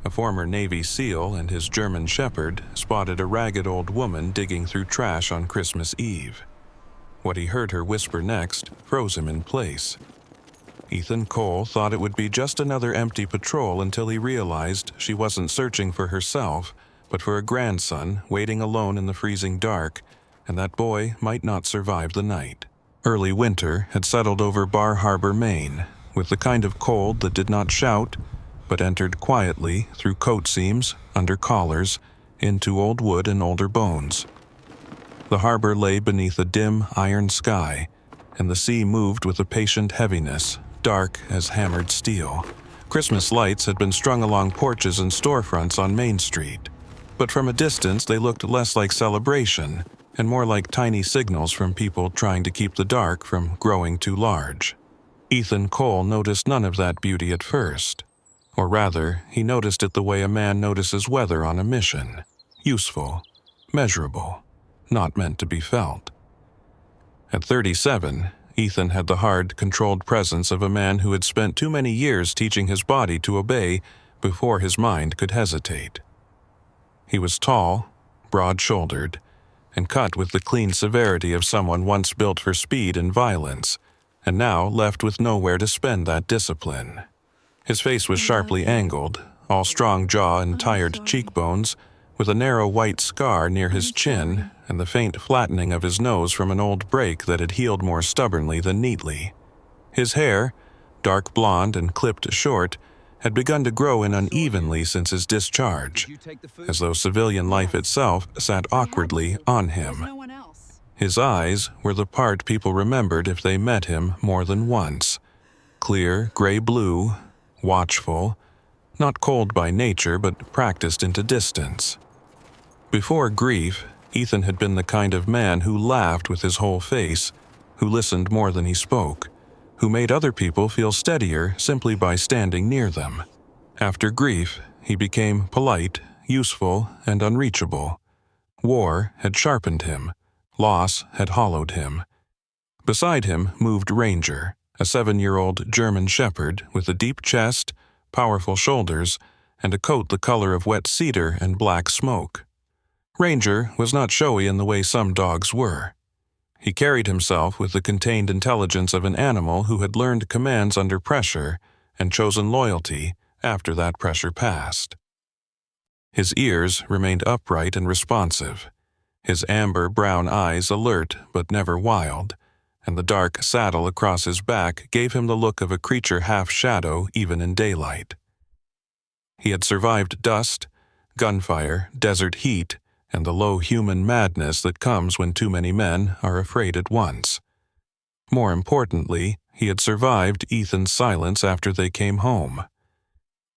A former Navy SEAL and his German Shepherd spotted a ragged old woman digging through trash on Christmas Eve. What he heard her whisper next froze him in place. Ethan Cole thought it would be just another empty patrol until he realized she wasn't searching for herself, but for a grandson waiting alone in the freezing dark, and that boy might not survive the night. Early winter had settled over Bar Harbor, Maine, with the kind of cold that did not shout, but entered quietly through coat seams, under collars, into old wood and older bones. The harbor lay beneath a dim iron sky, and the sea moved with a patient heaviness, dark as hammered steel. Christmas lights had been strung along porches and storefronts on Main Street, but from a distance they looked less like celebration and more like tiny signals from people trying to keep the dark from growing too large. Ethan Cole noticed none of that beauty at first. Or rather, he noticed it the way a man notices weather on a mission. Useful, measurable, not meant to be felt. At 37, Ethan had the hard, controlled presence of a man who had spent too many years teaching his body to obey before his mind could hesitate. He was tall, broad-shouldered, and cut with the clean severity of someone once built for speed and violence, and now left with nowhere to spend that discipline. His face was sharply angled, all strong jaw and tired cheekbones, with a narrow white scar near his chin and the faint flattening of his nose from an old break that had healed more stubbornly than neatly. His hair, dark blonde and clipped short, had begun to grow in unevenly since his discharge, as though civilian life itself sat awkwardly on him. His eyes were the part people remembered if they met him more than once. Clear, gray-blue, watchful, not cold by nature but practiced into distance. Before grief, Ethan had been the kind of man who laughed with his whole face, who listened more than he spoke, who made other people feel steadier simply by standing near them. After grief, he became polite, useful, and unreachable. War had sharpened him. Loss had hollowed him. Beside him moved Ranger, a 7-year-old German Shepherd with a deep chest, powerful shoulders, and a coat the color of wet cedar and black smoke. Ranger was not showy in the way some dogs were. He carried himself with the contained intelligence of an animal who had learned commands under pressure and chosen loyalty after that pressure passed. His ears remained upright and responsive, his amber-brown eyes alert but never wild, and the dark saddle across his back gave him the look of a creature half-shadow even in daylight. He had survived dust, gunfire, desert heat, and the low human madness that comes when too many men are afraid at once. More importantly, he had survived Ethan's silence after they came home.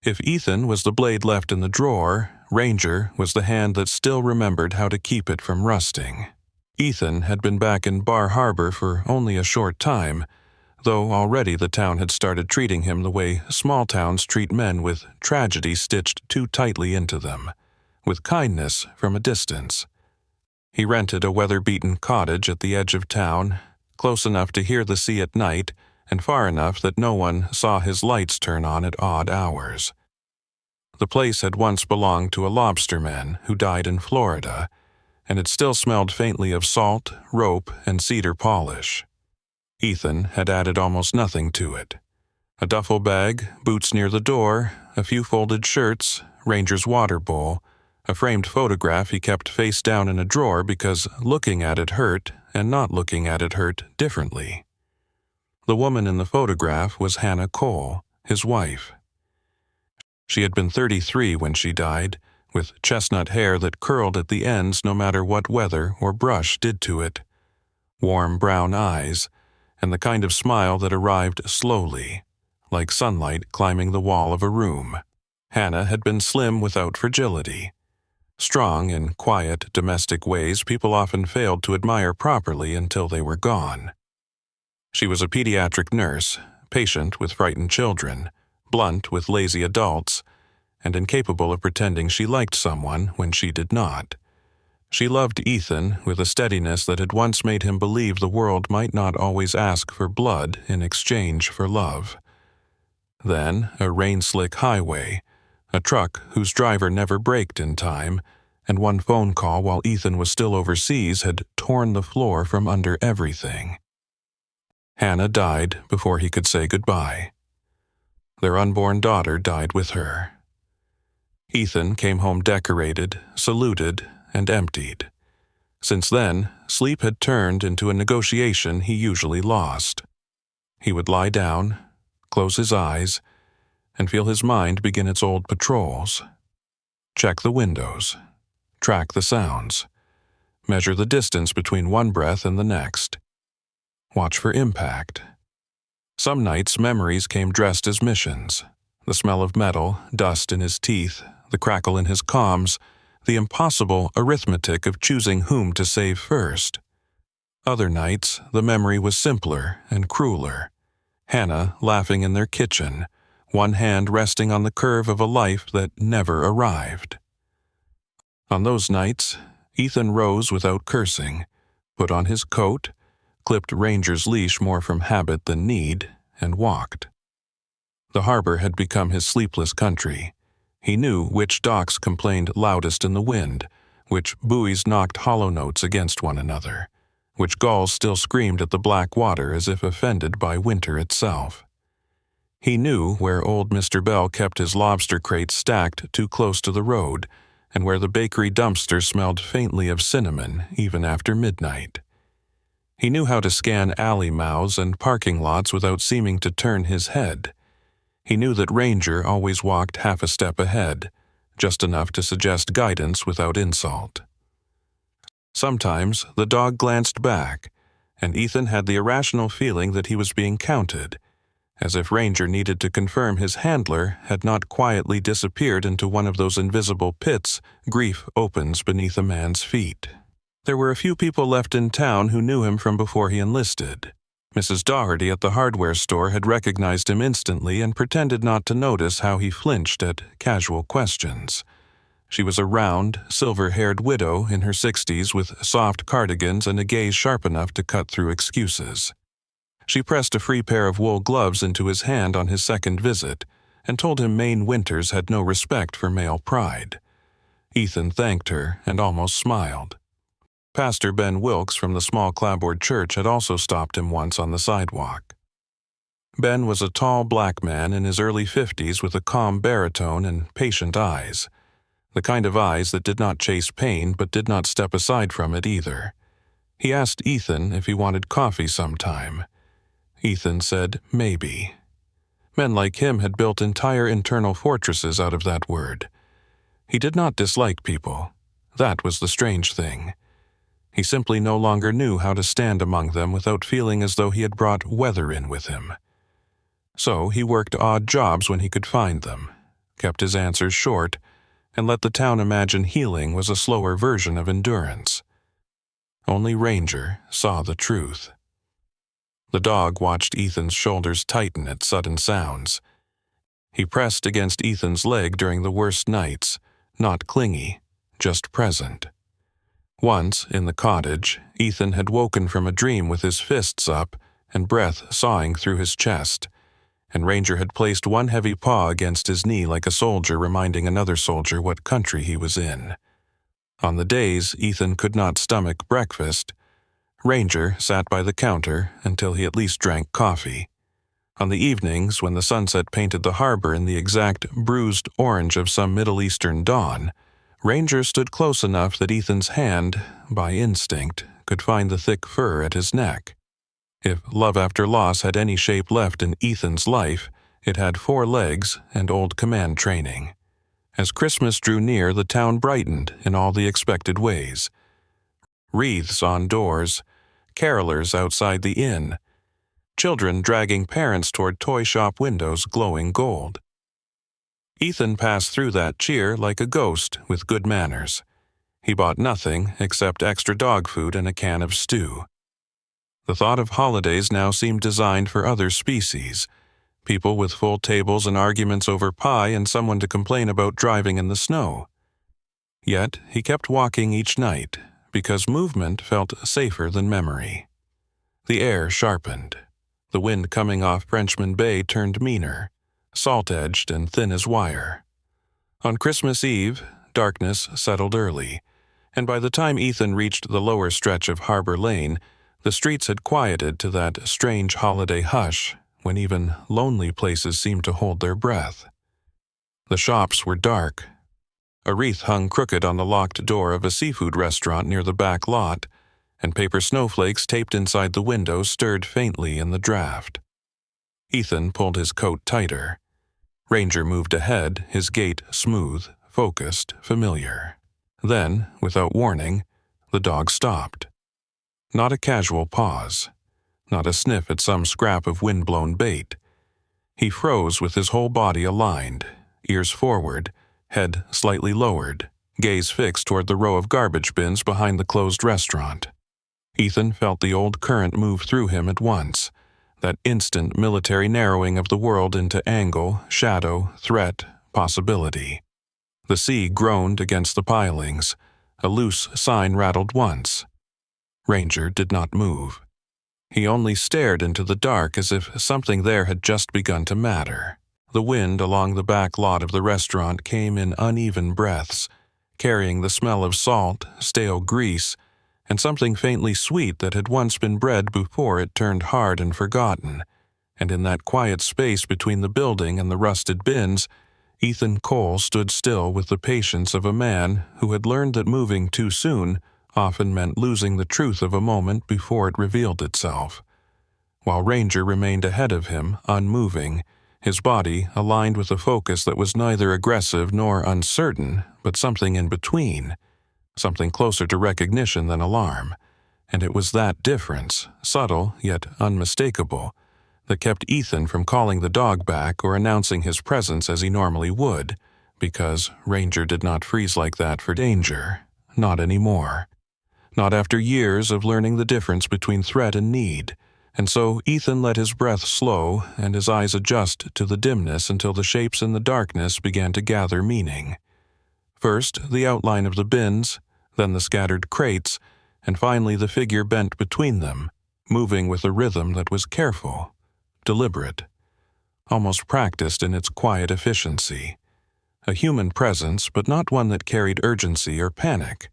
If Ethan was the blade left in the drawer, Ranger was the hand that still remembered how to keep it from rusting. Ethan had been back in Bar Harbor for only a short time, though already the town had started treating him the way small towns treat men with tragedy stitched too tightly into them, with kindness from a distance. He rented a weather-beaten cottage at the edge of town, close enough to hear the sea at night and far enough that no one saw his lights turn on at odd hours. The place had once belonged to a lobsterman who died in Florida, and it still smelled faintly of salt, rope, and cedar polish. Ethan had added almost nothing to it. A duffel bag, boots near the door, a few folded shirts, Ranger's water bowl, a framed photograph he kept face down in a drawer because looking at it hurt and not looking at it hurt differently. The woman in the photograph was Hannah Cole, his wife. She had been 33 when she died, with chestnut hair that curled at the ends no matter what weather or brush did to it, warm brown eyes, and the kind of smile that arrived slowly, like sunlight climbing the wall of a room. Hannah had been slim without fragility. Strong in quiet, domestic ways people often failed to admire properly until they were gone. She was a pediatric nurse, patient with frightened children, blunt with lazy adults, and incapable of pretending she liked someone when she did not. She loved Ethan with a steadiness that had once made him believe the world might not always ask for blood in exchange for love. Then a rain-slick highway, a truck whose driver never braked in time, and one phone call while Ethan was still overseas had torn the floor from under everything. Hannah died before he could say goodbye. Their unborn daughter died with her. Ethan came home decorated, saluted, and emptied. Since then, sleep had turned into a negotiation he usually lost. He would lie down, close his eyes, and feel his mind begin its old patrols. Check the windows, track the sounds, measure the distance between one breath and the next. Watch for impact. Some nights memories came dressed as missions. The smell of metal, dust in his teeth, the crackle in his comms, the impossible arithmetic of choosing whom to save first. Other nights, the memory was simpler and crueler. Hannah laughing in their kitchen, one hand resting on the curve of a life that never arrived. On those nights, Ethan rose without cursing, put on his coat, clipped Ranger's leash more from habit than need, and walked. The harbor had become his sleepless country. He knew which docks complained loudest in the wind, which buoys knocked hollow notes against one another, which gulls still screamed at the black water as if offended by winter itself. He knew where old Mr. Bell kept his lobster crates stacked too close to the road, and where the bakery dumpster smelled faintly of cinnamon even after midnight. He knew how to scan alley mouths and parking lots without seeming to turn his head. He knew that Ranger always walked half a step ahead, just enough to suggest guidance without insult. Sometimes the dog glanced back, and Ethan had the irrational feeling that he was being counted, as if Ranger needed to confirm his handler had not quietly disappeared into one of those invisible pits grief opens beneath a man's feet. There were a few people left in town who knew him from before he enlisted. Mrs. Doherty at the hardware store had recognized him instantly and pretended not to notice how he flinched at casual questions. She was a round, silver-haired widow in her 60s with soft cardigans and a gaze sharp enough to cut through excuses. She pressed a free pair of wool gloves into his hand on his second visit and told him Maine winters had no respect for male pride. Ethan thanked her and almost smiled. Pastor Ben Wilkes from the small clapboard church had also stopped him once on the sidewalk. Ben was a tall black man in his early 50s with a calm baritone and patient eyes, the kind of eyes that did not chase pain but did not step aside from it either. He asked Ethan if he wanted coffee sometime. Ethan said maybe. Men like him had built entire internal fortresses out of that word. He did not dislike people. That was the strange thing. He simply no longer knew how to stand among them without feeling as though he had brought weather in with him. So he worked odd jobs when he could find them, kept his answers short, and let the town imagine healing was a slower version of endurance. Only Ranger saw the truth. The dog watched Ethan's shoulders tighten at sudden sounds. He pressed against Ethan's leg during the worst nights, not clingy, just present. Once, in the cottage, Ethan had woken from a dream with his fists up and breath sawing through his chest, and Ranger had placed one heavy paw against his knee like a soldier reminding another soldier what country he was in. On the days Ethan could not stomach breakfast, Ranger sat by the counter until he at least drank coffee. On the evenings, when the sunset painted the harbor in the exact bruised orange of some Middle Eastern dawn, Ranger stood close enough that Ethan's hand, by instinct, could find the thick fur at his neck. If love after loss had any shape left in Ethan's life, it had 4 legs and old command training. As Christmas drew near, the town brightened in all the expected ways. Wreaths on doors, carolers outside the inn, children dragging parents toward toy shop windows glowing gold. Ethan passed through that cheer like a ghost with good manners. He bought nothing except extra dog food and a can of stew. The thought of holidays now seemed designed for other species, people with full tables and arguments over pie and someone to complain about driving in the snow. Yet he kept walking each night, because movement felt safer than memory. The air sharpened. The wind coming off Frenchman Bay turned meaner, salt-edged and thin as wire. On Christmas Eve, darkness settled early, and by the time Ethan reached the lower stretch of Harbor Lane, the streets had quieted to that strange holiday hush when even lonely places seemed to hold their breath. The shops were dark. A wreath hung crooked on the locked door of a seafood restaurant near the back lot, and paper snowflakes taped inside the window stirred faintly in the draft. Ethan pulled his coat tighter. Ranger moved ahead, his gait smooth, focused, familiar. Then, without warning, the dog stopped. Not a casual pause, not a sniff at some scrap of wind-blown bait. He froze with his whole body aligned, ears forward, head slightly lowered, gaze fixed toward the row of garbage bins behind the closed restaurant. Ethan felt the old current move through him at once, that instant military narrowing of the world into angle, shadow, threat, possibility. The sea groaned against the pilings. A loose sign rattled once. Ranger did not move. He only stared into the dark as if something there had just begun to matter. The wind along the back lot of the restaurant came in uneven breaths, carrying the smell of salt, stale grease, and something faintly sweet that had once been bread before it turned hard and forgotten. And in that quiet space between the building and the rusted bins, Ethan Cole stood still with the patience of a man who had learned that moving too soon often meant losing the truth of a moment before it revealed itself. While Ranger remained ahead of him, unmoving, his body aligned with a focus that was neither aggressive nor uncertain, but something in between, something closer to recognition than alarm. And it was that difference, subtle yet unmistakable, that kept Ethan from calling the dog back or announcing his presence as he normally would, because Ranger did not freeze like that for danger. Not anymore. Not after years of learning the difference between threat and need. And so Ethan let his breath slow and his eyes adjust to the dimness until the shapes in the darkness began to gather meaning. First, the outline of the bins, then the scattered crates, and finally the figure bent between them, moving with a rhythm that was careful, deliberate, almost practiced in its quiet efficiency. A human presence, but not one that carried urgency or panic.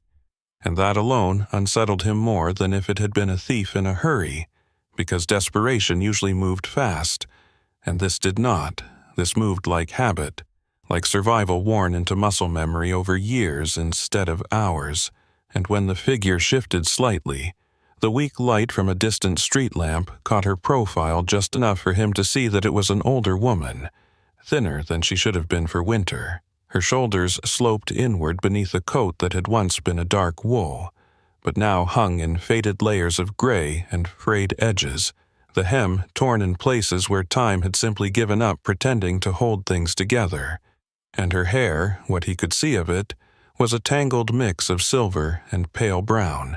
And that alone unsettled him more than if it had been a thief in a hurry, because desperation usually moved fast, and this did not. This moved like habit, like survival worn into muscle memory over years instead of hours, and when the figure shifted slightly, the weak light from a distant street lamp caught her profile just enough for him to see that it was an older woman, thinner than she should have been for winter. Her shoulders sloped inward beneath a coat that had once been a dark wool, but now hung in faded layers of gray and frayed edges, the hem torn in places where time had simply given up pretending to hold things together. And her hair, what he could see of it, was a tangled mix of silver and pale brown,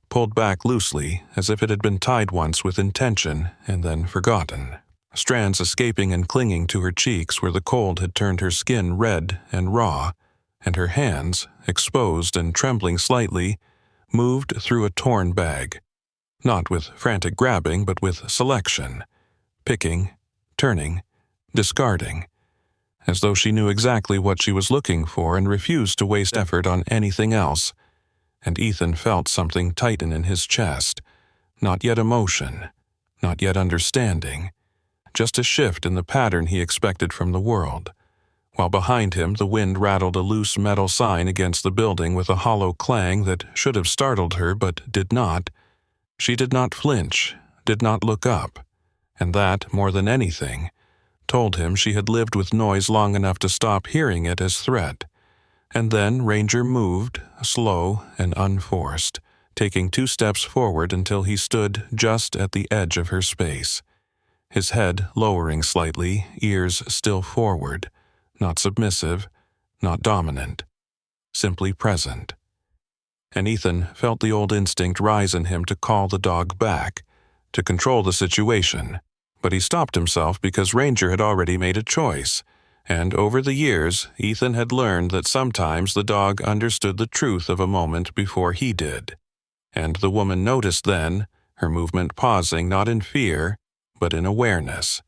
pulled back loosely as if it had been tied once with intention and then forgotten. Strands escaping and clinging to her cheeks where the cold had turned her skin red and raw, and her hands, exposed and trembling slightly, moved through a torn bag, not with frantic grabbing but with selection, picking, turning, discarding, as though she knew exactly what she was looking for and refused to waste effort on anything else. And Ethan felt something tighten in his chest, not yet emotion, not yet understanding, just a shift in the pattern he expected from the world, while behind him the wind rattled a loose metal sign against the building with a hollow clang that should have startled her but did not. She did not flinch, did not look up, and that, more than anything, told him she had lived with noise long enough to stop hearing it as threat. And then Ranger moved, slow and unforced, taking 2 steps forward until he stood just at the edge of her space. His head lowering slightly, ears still forward, not submissive, not dominant, simply present. And Ethan felt the old instinct rise in him to call the dog back, to control the situation, but he stopped himself because Ranger had already made a choice, and over the years Ethan had learned that sometimes the dog understood the truth of a moment before he did. And the woman noticed then, her movement pausing not in fear, but in awareness,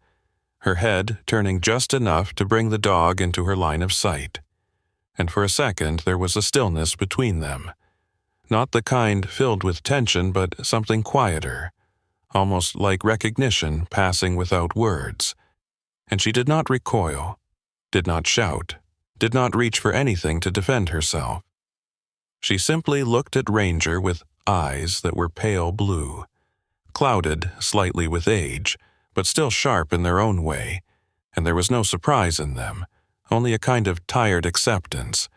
her head turning just enough to bring the dog into her line of sight. and for a second there was a stillness between them. Not the kind filled with tension, but something quieter, almost like recognition passing without words. And she did not recoil, did not shout, did not reach for anything to defend herself. She simply looked at Ranger with eyes that were pale blue, clouded slightly with age, but still sharp in their own way, and there was no surprise in them, only a kind of tired acceptance,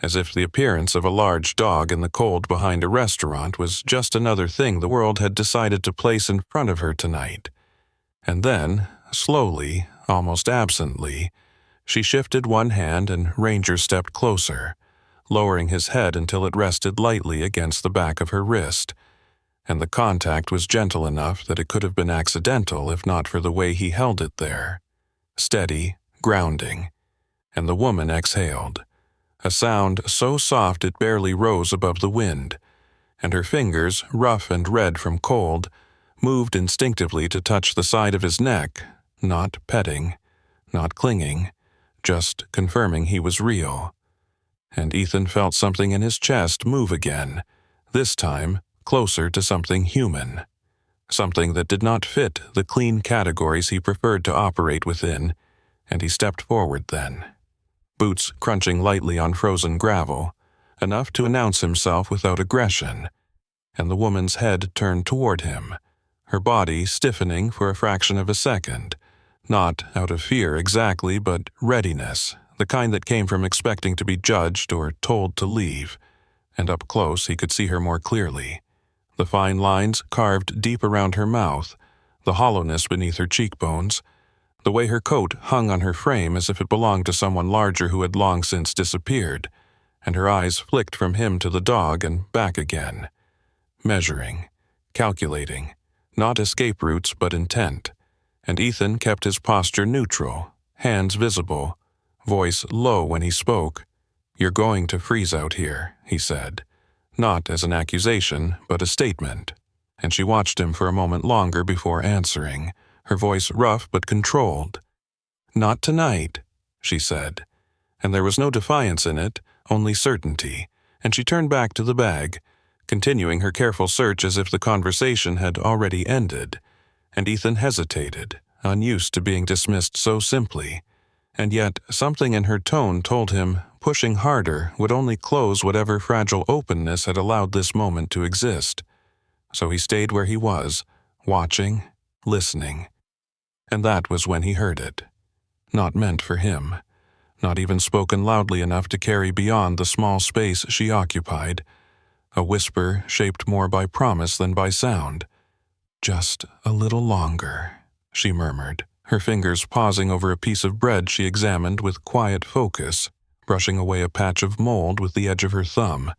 as if the appearance of a large dog in the cold behind a restaurant was just another thing the world had decided to place in front of her tonight. And then, slowly, almost absently, she shifted one hand and Ranger stepped closer, lowering his head until it rested lightly against the back of her wrist, and the contact was gentle enough that it could have been accidental if not for the way he held it there. Steady, grounding, and the woman exhaled, a sound so soft it barely rose above the wind, and her fingers, rough and red from cold, moved instinctively to touch the side of his neck, not petting, not clinging, just confirming he was real. And Ethan felt something in his chest move again, this time closer to something human, something that did not fit the clean categories he preferred to operate within, and he stepped forward then, boots crunching lightly on frozen gravel, enough to announce himself without aggression, and the woman's head turned toward him, her body stiffening for a fraction of a second, not out of fear exactly, but readiness, the kind that came from expecting to be judged or told to leave, and up close he could see her more clearly, the fine lines carved deep around her mouth, the hollowness beneath her cheekbones, the way her coat hung on her frame as if it belonged to someone larger who had long since disappeared, and her eyes flicked from him to the dog and back again, measuring, calculating, not escape routes but intent, and Ethan kept his posture neutral, hands visible, voice low when he spoke. "You're going to freeze out here," he said, not as an accusation but a statement, and she watched him for a moment longer before answering, her voice rough but controlled. "Not tonight," she said, and there was no defiance in it, only certainty, and she turned back to the bag, continuing her careful search as if the conversation had already ended, and Ethan hesitated, unused to being dismissed so simply, and yet something in her tone told him pushing harder would only close whatever fragile openness had allowed this moment to exist. So he stayed where he was, watching, listening, and that was when he heard it. Not meant for him, not even spoken loudly enough to carry beyond the small space she occupied, a whisper shaped more by promise than by sound. "Just a little longer," she murmured, her fingers pausing over a piece of bread she examined with quiet focus, brushing away a patch of mold with the edge of her thumb.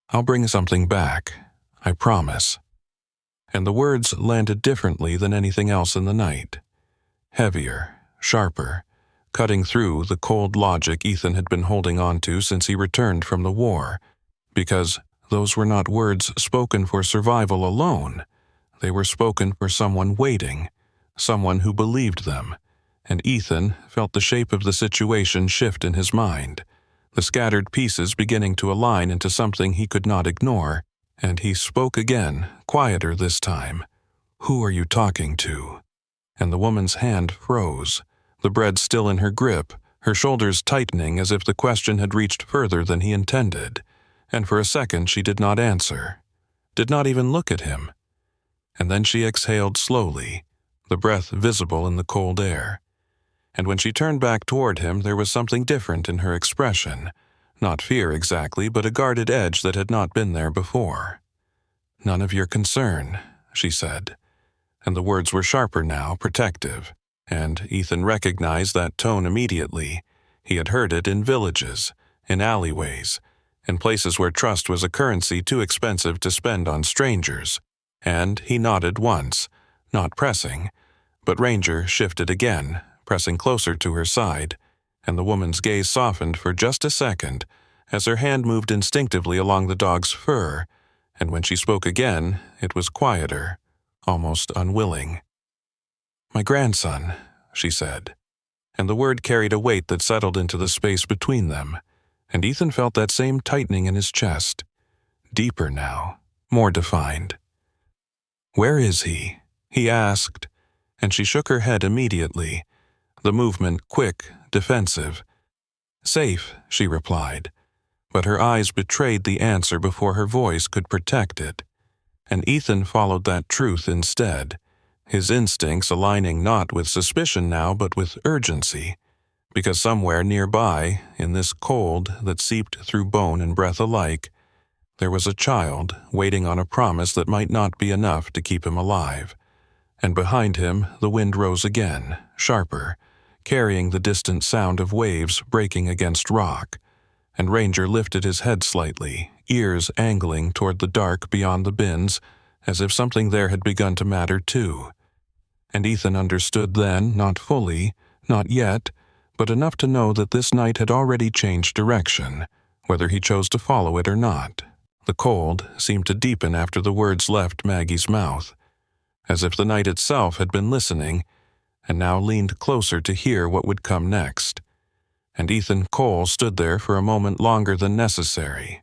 "I'll bring something back, I promise." And the words landed differently than anything else in the night. Heavier, sharper, cutting through the cold logic Ethan had been holding on to since he returned from the war, because those were not words spoken for survival alone. They were spoken for someone waiting, someone who believed them, and Ethan felt the shape of the situation shift in his mind, the scattered pieces beginning to align into something he could not ignore, and he spoke again, quieter this time. "Who are you talking to?" And the woman's hand froze, the bread still in her grip, her shoulders tightening as if the question had reached further than he intended, and for a second she did not answer, did not even look at him. And then she exhaled slowly, the breath visible in the cold air. And when she turned back toward him, there was something different in her expression, not fear exactly, but a guarded edge that had not been there before. "None of your concern," she said, and the words were sharper now, protective, and Ethan recognized that tone immediately. He had heard it in villages, in alleyways, in places where trust was a currency too expensive to spend on strangers, and he nodded once, not pressing, but Ranger shifted again, pressing closer to her side, and the woman's gaze softened for just a second as her hand moved instinctively along the dog's fur, and when she spoke again, it was quieter, almost unwilling. "My grandson," she said, and the word carried a weight that settled into the space between them, and Ethan felt that same tightening in his chest, deeper now, more defined. "Where is he?" he asked, and she shook her head immediately, the movement quick, defensive. "Safe," she replied, but her eyes betrayed the answer before her voice could protect it. And Ethan followed that truth instead, his instincts aligning not with suspicion now but with urgency, because somewhere nearby, in this cold that seeped through bone and breath alike, there was a child waiting on a promise that might not be enough to keep him alive. And behind him the wind rose again, sharper, carrying the distant sound of waves breaking against rock, and Ranger lifted his head slightly, ears angling toward the dark beyond the bins, as if something there had begun to matter too. And Ethan understood then, not fully, not yet, but enough to know that this night had already changed direction, whether he chose to follow it or not. The cold seemed to deepen after the words left Maggie's mouth, as if the night itself had been listening, and now leaned closer to hear what would come next. And Ethan Cole stood there for a moment longer than necessary,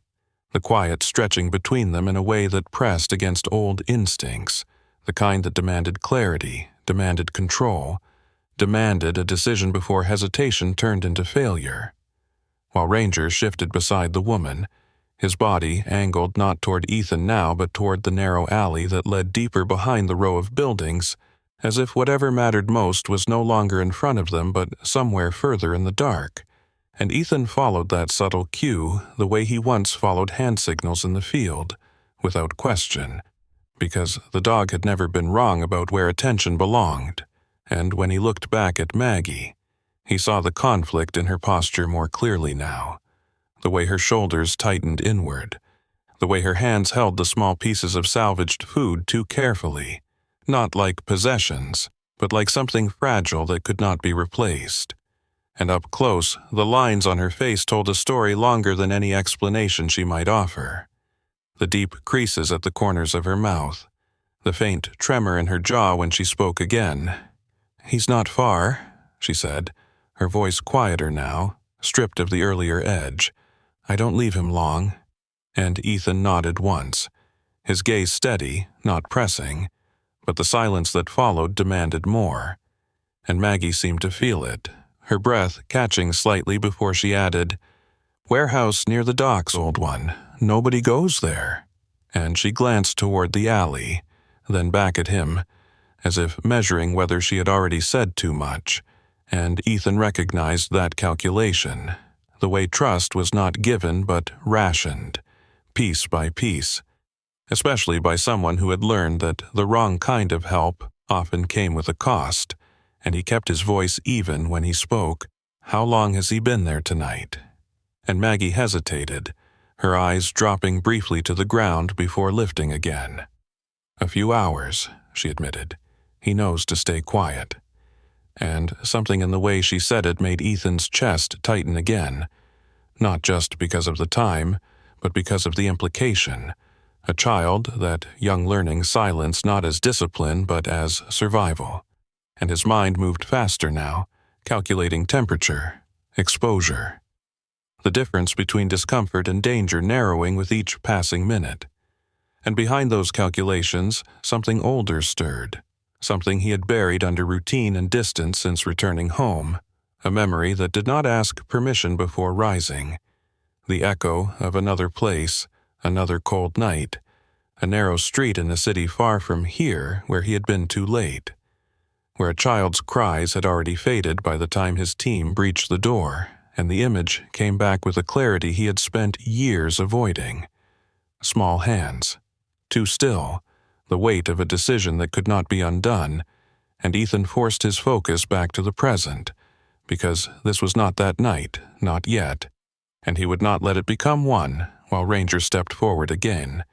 the quiet stretching between them in a way that pressed against old instincts, the kind that demanded clarity, demanded control, demanded a decision before hesitation turned into failure. While Ranger shifted beside the woman, his body angled not toward Ethan now but toward the narrow alley that led deeper behind the row of buildings, as if whatever mattered most was no longer in front of them but somewhere further in the dark. And Ethan followed that subtle cue the way he once followed hand signals in the field, without question, because the dog had never been wrong about where attention belonged. And when he looked back at Maggie, he saw the conflict in her posture more clearly now, the way her shoulders tightened inward, the way her hands held the small pieces of salvaged food too carefully, not like possessions, but like something fragile that could not be replaced. And up close, the lines on her face told a story longer than any explanation she might offer. The deep creases at the corners of her mouth, the faint tremor in her jaw when she spoke again. "He's not far," she said, her voice quieter now, stripped of the earlier edge. "I don't leave him long." And Ethan nodded once, his gaze steady, not pressing, but the silence that followed demanded more. And Maggie seemed to feel it, her breath catching slightly before she added, "Warehouse near the docks, old one. Nobody goes there." And she glanced toward the alley, then back at him, as if measuring whether she had already said too much, and Ethan recognized that calculation, the way trust was not given but rationed, piece by piece, especially by someone who had learned that the wrong kind of help often came with a cost, and he kept his voice even when he spoke. "How long has he been there tonight?" And Maggie hesitated, her eyes dropping briefly to the ground before lifting again. "A few hours," she admitted. "He knows to stay quiet." And something in the way she said it made Ethan's chest tighten again, not just because of the time, but because of the implication. A child that young learning silence not as discipline but as survival. And his mind moved faster now, calculating temperature, exposure. The difference between discomfort and danger narrowing with each passing minute. And behind those calculations, something older stirred, something he had buried under routine and distance since returning home, a memory that did not ask permission before rising. The echo of another place, another cold night, a narrow street in a city far from here where he had been too late, where a child's cries had already faded by the time his team breached the door, and the image came back with a clarity he had spent years avoiding. Small hands, too still, the weight of a decision that could not be undone, and Ethan forced his focus back to the present, because this was not that night, not yet, and he would not let it become one while Ranger stepped forward again,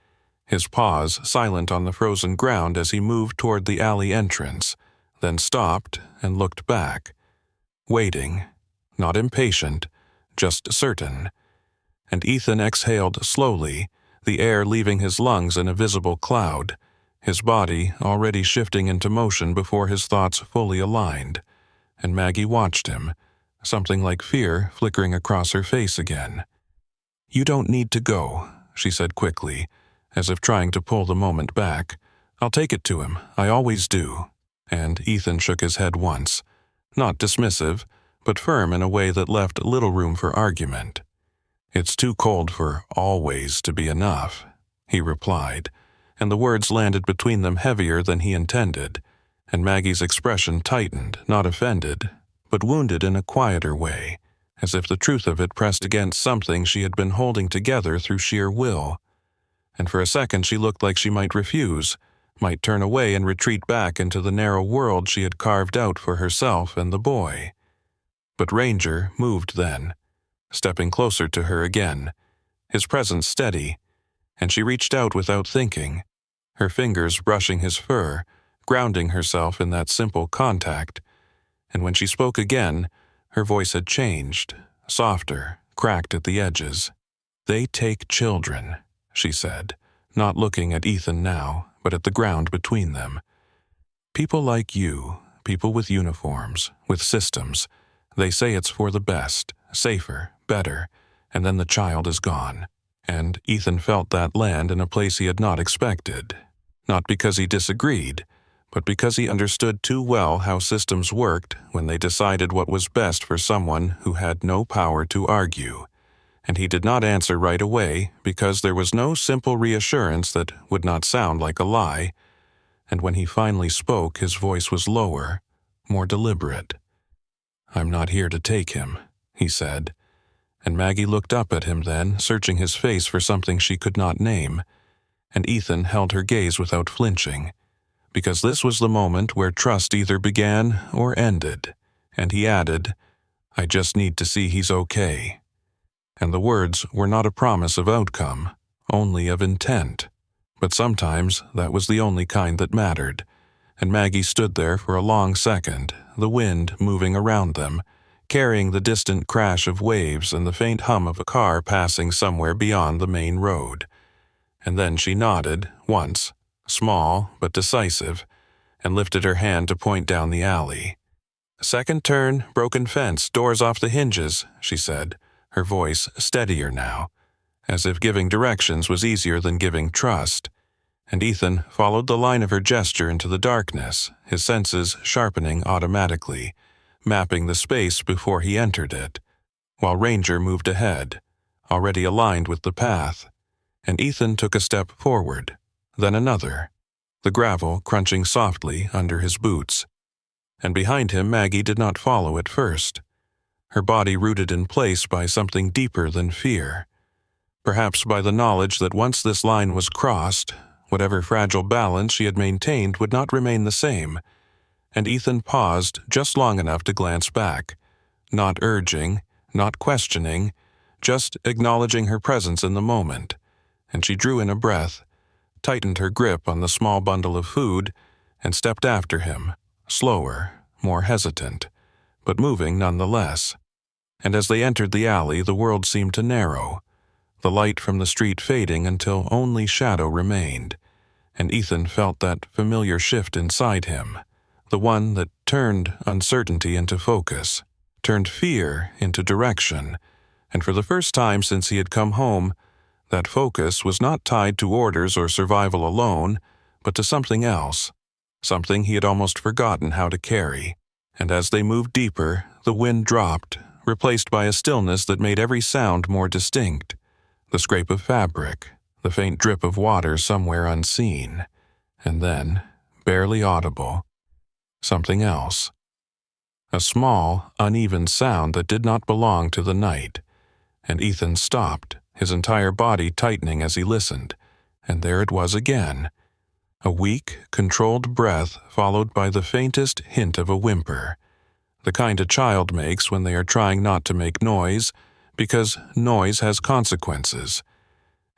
his paws silent on the frozen ground as he moved toward the alley entrance, then stopped and looked back, waiting, not impatient, just certain. And Ethan exhaled slowly, the air leaving his lungs in a visible cloud, his body already shifting into motion before his thoughts fully aligned. And Maggie watched him, something like fear flickering across her face again. "You don't need to go," she said quickly, as if trying to pull the moment back. "I'll take it to him. I always do." And Ethan shook his head once, not dismissive, but firm in a way that left little room for argument. "It's too cold for always to be enough," he replied, and the words landed between them heavier than he intended, and Maggie's expression tightened, not offended, but wounded in a quieter way, as if the truth of it pressed against something she had been holding together through sheer will. And for a second she looked like she might refuse, might turn away and retreat back into the narrow world she had carved out for herself and the boy. But Ranger moved then, stepping closer to her again, his presence steady, and she reached out without thinking, her fingers brushing his fur, grounding herself in that simple contact. And when she spoke again, her voice had changed, softer, cracked at the edges. "They take children," she said, not looking at Ethan now, but at the ground between them. "People like you, people with uniforms, with systems, they say it's for the best, safer, better, and then the child is gone." And Ethan felt that land in a place he had not expected, not because he disagreed, but because he understood too well how systems worked when they decided what was best for someone who had no power to argue. And he did not answer right away because there was no simple reassurance that would not sound like a lie, and when he finally spoke his voice was lower, more deliberate. "I'm not here to take him," he said, and Maggie looked up at him then, searching his face for something she could not name, and Ethan held her gaze without flinching, because this was the moment where trust either began or ended, and he added, "I just need to see he's okay." And the words were not a promise of outcome, only of intent. But sometimes that was the only kind that mattered, and Maggie stood there for a long second, the wind moving around them, carrying the distant crash of waves and the faint hum of a car passing somewhere beyond the main road. And then she nodded, once, small but decisive, and lifted her hand to point down the alley. "Second turn, broken fence, doors off the hinges," she said, her voice steadier now, as if giving directions was easier than giving trust. And Ethan followed the line of her gesture into the darkness, his senses sharpening automatically, mapping the space before he entered it, while Ranger moved ahead, already aligned with the path, and Ethan took a step forward, then another, the gravel crunching softly under his boots. And behind him Maggie did not follow at first, her body rooted in place by something deeper than fear, perhaps by the knowledge that once this line was crossed, whatever fragile balance she had maintained would not remain the same, and Ethan paused just long enough to glance back, not urging, not questioning, just acknowledging her presence in the moment, and she drew in a breath, tightened her grip on the small bundle of food, and stepped after him, slower, more hesitant, but moving nonetheless. And as they entered the alley, the world seemed to narrow, the light from the street fading until only shadow remained, and Ethan felt that familiar shift inside him, the one that turned uncertainty into focus, turned fear into direction, and for the first time since he had come home, that focus was not tied to orders or survival alone, but to something else, something he had almost forgotten how to carry. And as they moved deeper, the wind dropped, replaced by a stillness that made every sound more distinct, the scrape of fabric, the faint drip of water somewhere unseen, and then, barely audible, something else. A small, uneven sound that did not belong to the night, and Ethan stopped, his entire body tightening as he listened, and there it was again, a weak, controlled breath followed by the faintest hint of a whimper, the kind a child makes when they are trying not to make noise, because noise has consequences.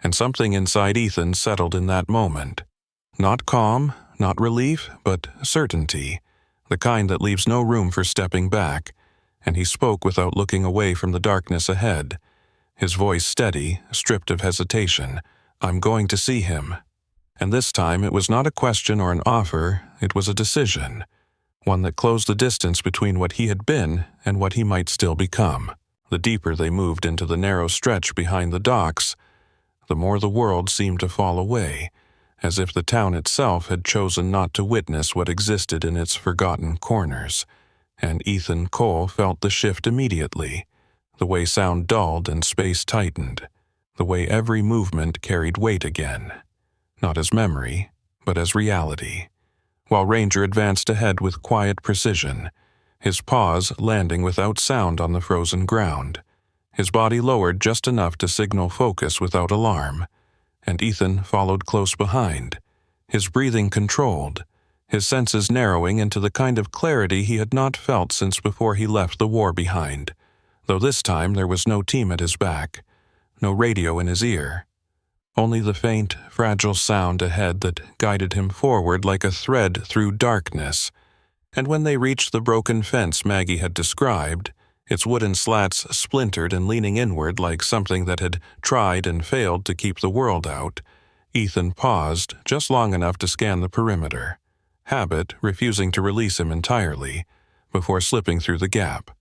And something inside Ethan settled in that moment. Not calm, not relief, but certainty, the kind that leaves no room for stepping back, and he spoke without looking away from the darkness ahead, his voice steady, stripped of hesitation. "I'm going to see him." And this time it was not a question or an offer, it was a decision, one that closed the distance between what he had been and what he might still become. The deeper they moved into the narrow stretch behind the docks, the more the world seemed to fall away, as if the town itself had chosen not to witness what existed in its forgotten corners. And Ethan Cole felt the shift immediately, the way sound dulled and space tightened, the way every movement carried weight again, not as memory, but as reality. While Ranger advanced ahead with quiet precision, his paws landing without sound on the frozen ground, his body lowered just enough to signal focus without alarm, and Ethan followed close behind, his breathing controlled, his senses narrowing into the kind of clarity he had not felt since before he left the war behind, though this time there was no team at his back, no radio in his ear, only the faint, fragile sound ahead that guided him forward like a thread through darkness. And when they reached the broken fence Maggie had described, its wooden slats splintered and leaning inward like something that had tried and failed to keep the world out, Ethan paused just long enough to scan the perimeter, habit refusing to release him entirely, before slipping through the gap.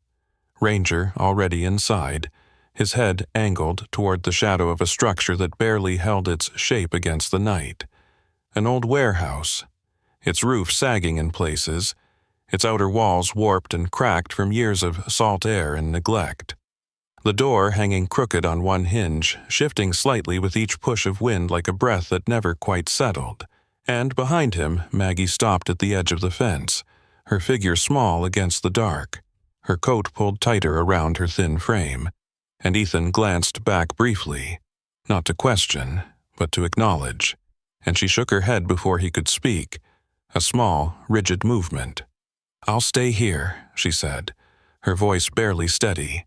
Ranger already inside, his head angled toward the shadow of a structure that barely held its shape against the night. An old warehouse, its roof sagging in places, its outer walls warped and cracked from years of salt air and neglect. The door hanging crooked on one hinge, shifting slightly with each push of wind like a breath that never quite settled. And behind him, Maggie stopped at the edge of the fence, her figure small against the dark, her coat pulled tighter around her thin frame, and Ethan glanced back briefly, not to question, but to acknowledge, and she shook her head before he could speak, a small, rigid movement. "I'll stay here," she said, her voice barely steady,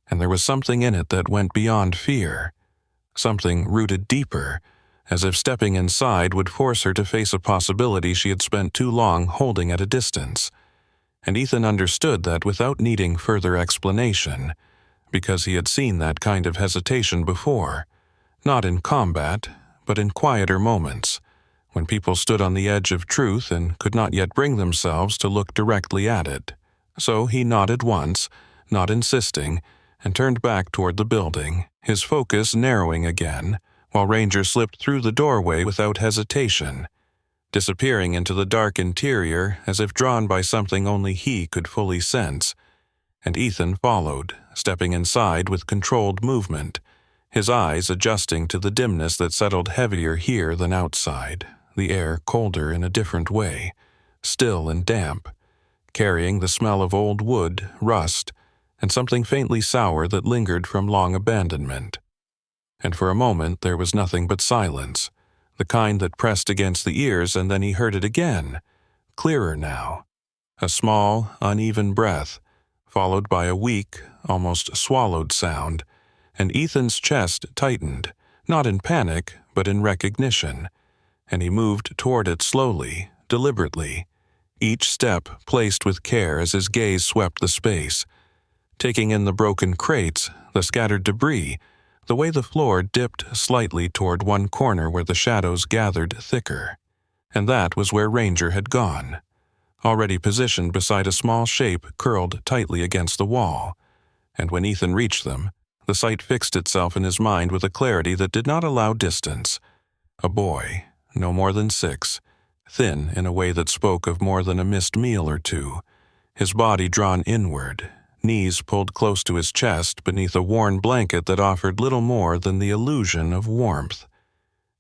and there was something in it that went beyond fear, something rooted deeper, as if stepping inside would force her to face a possibility she had spent too long holding at a distance. And Ethan understood that without needing further explanation, because he had seen that kind of hesitation before, not in combat, but in quieter moments, when people stood on the edge of truth and could not yet bring themselves to look directly at it. So he nodded once, not insisting, and turned back toward the building, his focus narrowing again, while Ranger slipped through the doorway without hesitation, disappearing into the dark interior as if drawn by something only he could fully sense, and Ethan followed, stepping inside with controlled movement, his eyes adjusting to the dimness that settled heavier here than outside, the air colder in a different way, still and damp, carrying the smell of old wood, rust, and something faintly sour that lingered from long abandonment. And for a moment there was nothing but silence, the kind that pressed against the ears, and then he heard it again, clearer now, a small, uneven breath, followed by a weak, almost swallowed sound, and Ethan's chest tightened, not in panic, but in recognition, and he moved toward it slowly, deliberately, each step placed with care as his gaze swept the space, taking in the broken crates, the scattered debris, the way the floor dipped slightly toward one corner where the shadows gathered thicker. And that was where Ranger had gone, already positioned beside a small shape curled tightly against the wall, and when Ethan reached them, the sight fixed itself in his mind with a clarity that did not allow distance. A boy, no more than 6, thin in a way that spoke of more than a missed meal or two, his body drawn inward, knees pulled close to his chest beneath a worn blanket that offered little more than the illusion of warmth.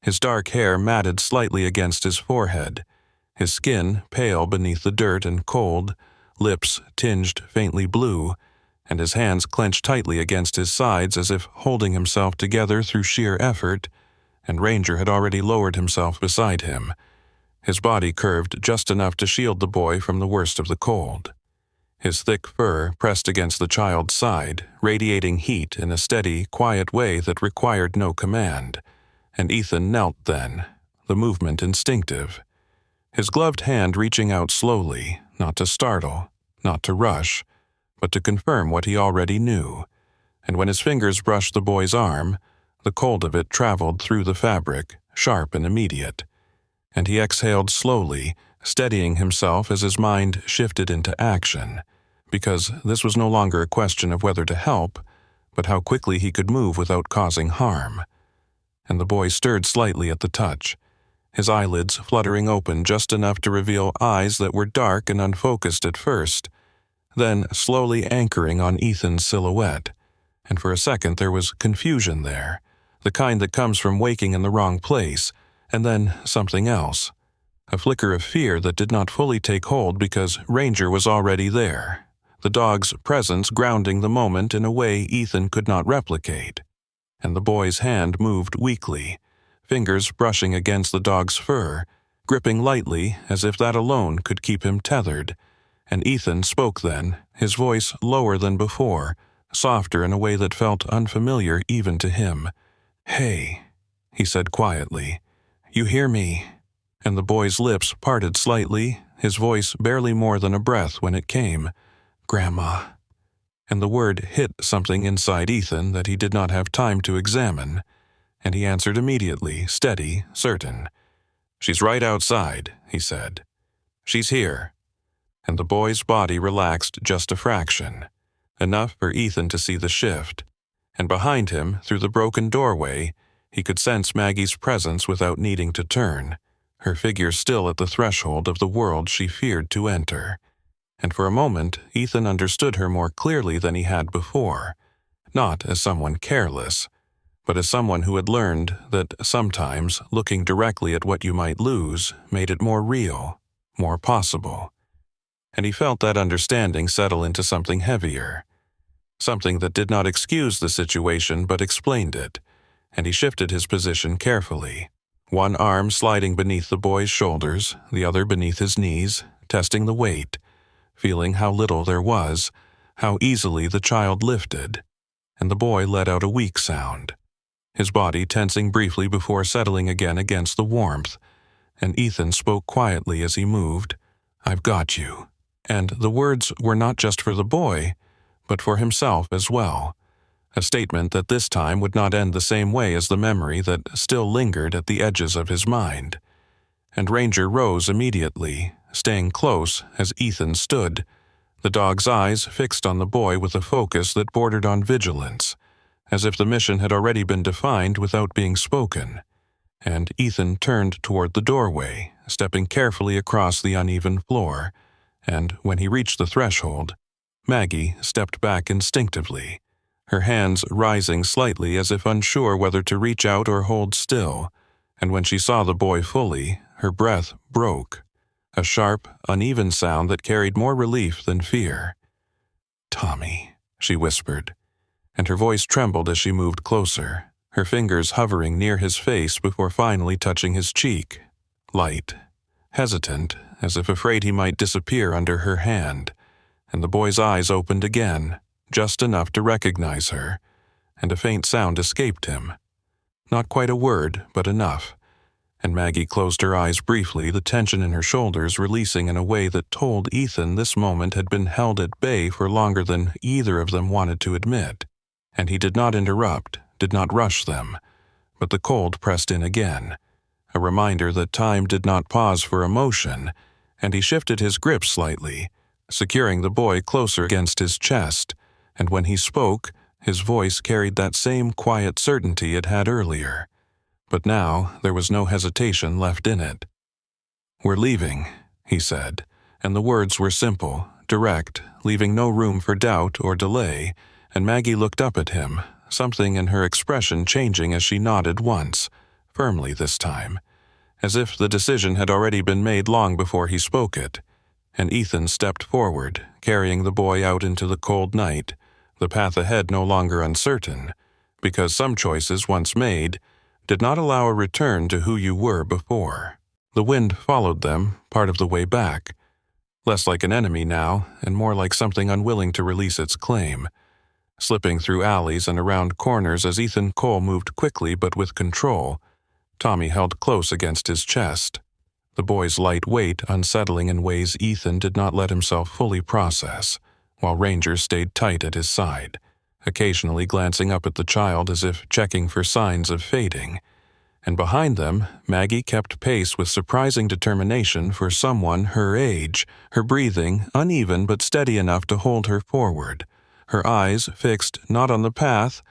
His dark hair matted slightly against his forehead, his skin pale beneath the dirt and cold, lips tinged faintly blue, and his hands clenched tightly against his sides as if holding himself together through sheer effort, and Ranger had already lowered himself beside him, his body curved just enough to shield the boy from the worst of the cold. His thick fur pressed against the child's side, radiating heat in a steady, quiet way that required no command, and Ethan knelt then, the movement instinctive, his gloved hand reaching out slowly, not to startle, not to rush, but to confirm what he already knew, and when his fingers brushed the boy's arm, the cold of it traveled through the fabric, sharp and immediate, and he exhaled slowly, steadying himself as his mind shifted into action, because this was no longer a question of whether to help, but how quickly he could move without causing harm. And the boy stirred slightly at the touch, his eyelids fluttering open just enough to reveal eyes that were dark and unfocused at first, then slowly anchoring on Ethan's silhouette. And for a second there was confusion there, the kind that comes from waking in the wrong place, and then something else. A flicker of fear that did not fully take hold because Ranger was already there, the dog's presence grounding the moment in a way Ethan could not replicate. And the boy's hand moved weakly, fingers brushing against the dog's fur, gripping lightly as if that alone could keep him tethered. And Ethan spoke then, his voice lower than before, softer in a way that felt unfamiliar even to him. "Hey," he said quietly, "you hear me?" And the boy's lips parted slightly, his voice barely more than a breath when it came. "Grandma." And the word hit something inside Ethan that he did not have time to examine, and he answered immediately, steady, certain. "She's right outside," he said. "She's here." And the boy's body relaxed just a fraction, enough for Ethan to see the shift, and behind him, through the broken doorway, he could sense Maggie's presence without needing to turn, her figure still at the threshold of the world she feared to enter. And for a moment, Ethan understood her more clearly than he had before, not as someone careless, but as someone who had learned that sometimes looking directly at what you might lose made it more real, more possible. And he felt that understanding settle into something heavier, something that did not excuse the situation but explained it, and he shifted his position carefully, one arm sliding beneath the boy's shoulders, the other beneath his knees, testing the weight, feeling how little there was, how easily the child lifted, and the boy let out a weak sound, his body tensing briefly before settling again against the warmth, and Ethan spoke quietly as he moved, "I've got you." And the words were not just for the boy, but for himself as well, a statement that this time would not end the same way as the memory that still lingered at the edges of his mind. And Ranger rose immediately, staying close as Ethan stood, the dog's eyes fixed on the boy with a focus that bordered on vigilance, as if the mission had already been defined without being spoken. And Ethan turned toward the doorway, stepping carefully across the uneven floor, and when he reached the threshold, Maggie stepped back instinctively, her hands rising slightly as if unsure whether to reach out or hold still, and when she saw the boy fully, her breath broke, a sharp, uneven sound that carried more relief than fear. "Tommy," she whispered, and her voice trembled as she moved closer, her fingers hovering near his face before finally touching his cheek, light, hesitant, as if afraid he might disappear under her hand, and the boy's eyes opened again, just enough to recognize her, and a faint sound escaped him. Not quite a word, but enough, and Maggie closed her eyes briefly, the tension in her shoulders releasing in a way that told Ethan this moment had been held at bay for longer than either of them wanted to admit, and he did not interrupt, did not rush them, but the cold pressed in again, a reminder that time did not pause for emotion, and he shifted his grip slightly, securing the boy closer against his chest, and when he spoke, his voice carried that same quiet certainty it had earlier. But now there was no hesitation left in it. "We're leaving," he said, and the words were simple, direct, leaving no room for doubt or delay, and Maggie looked up at him, something in her expression changing as she nodded once, firmly this time, as if the decision had already been made long before he spoke it, and Ethan stepped forward, carrying the boy out into the cold night, the path ahead no longer uncertain, because some choices once made did not allow a return to who you were before. The wind followed them part of the way back, less like an enemy now and more like something unwilling to release its claim, slipping through alleys and around corners as Ethan Cole moved quickly but with control, Tommy held close against his chest, the boy's light weight unsettling in ways Ethan did not let himself fully process, while Ranger stayed tight at his side, occasionally glancing up at the child as if checking for signs of fading. And behind them, Maggie kept pace with surprising determination for someone her age, her breathing uneven but steady enough to hold her forward, her eyes fixed not on the path,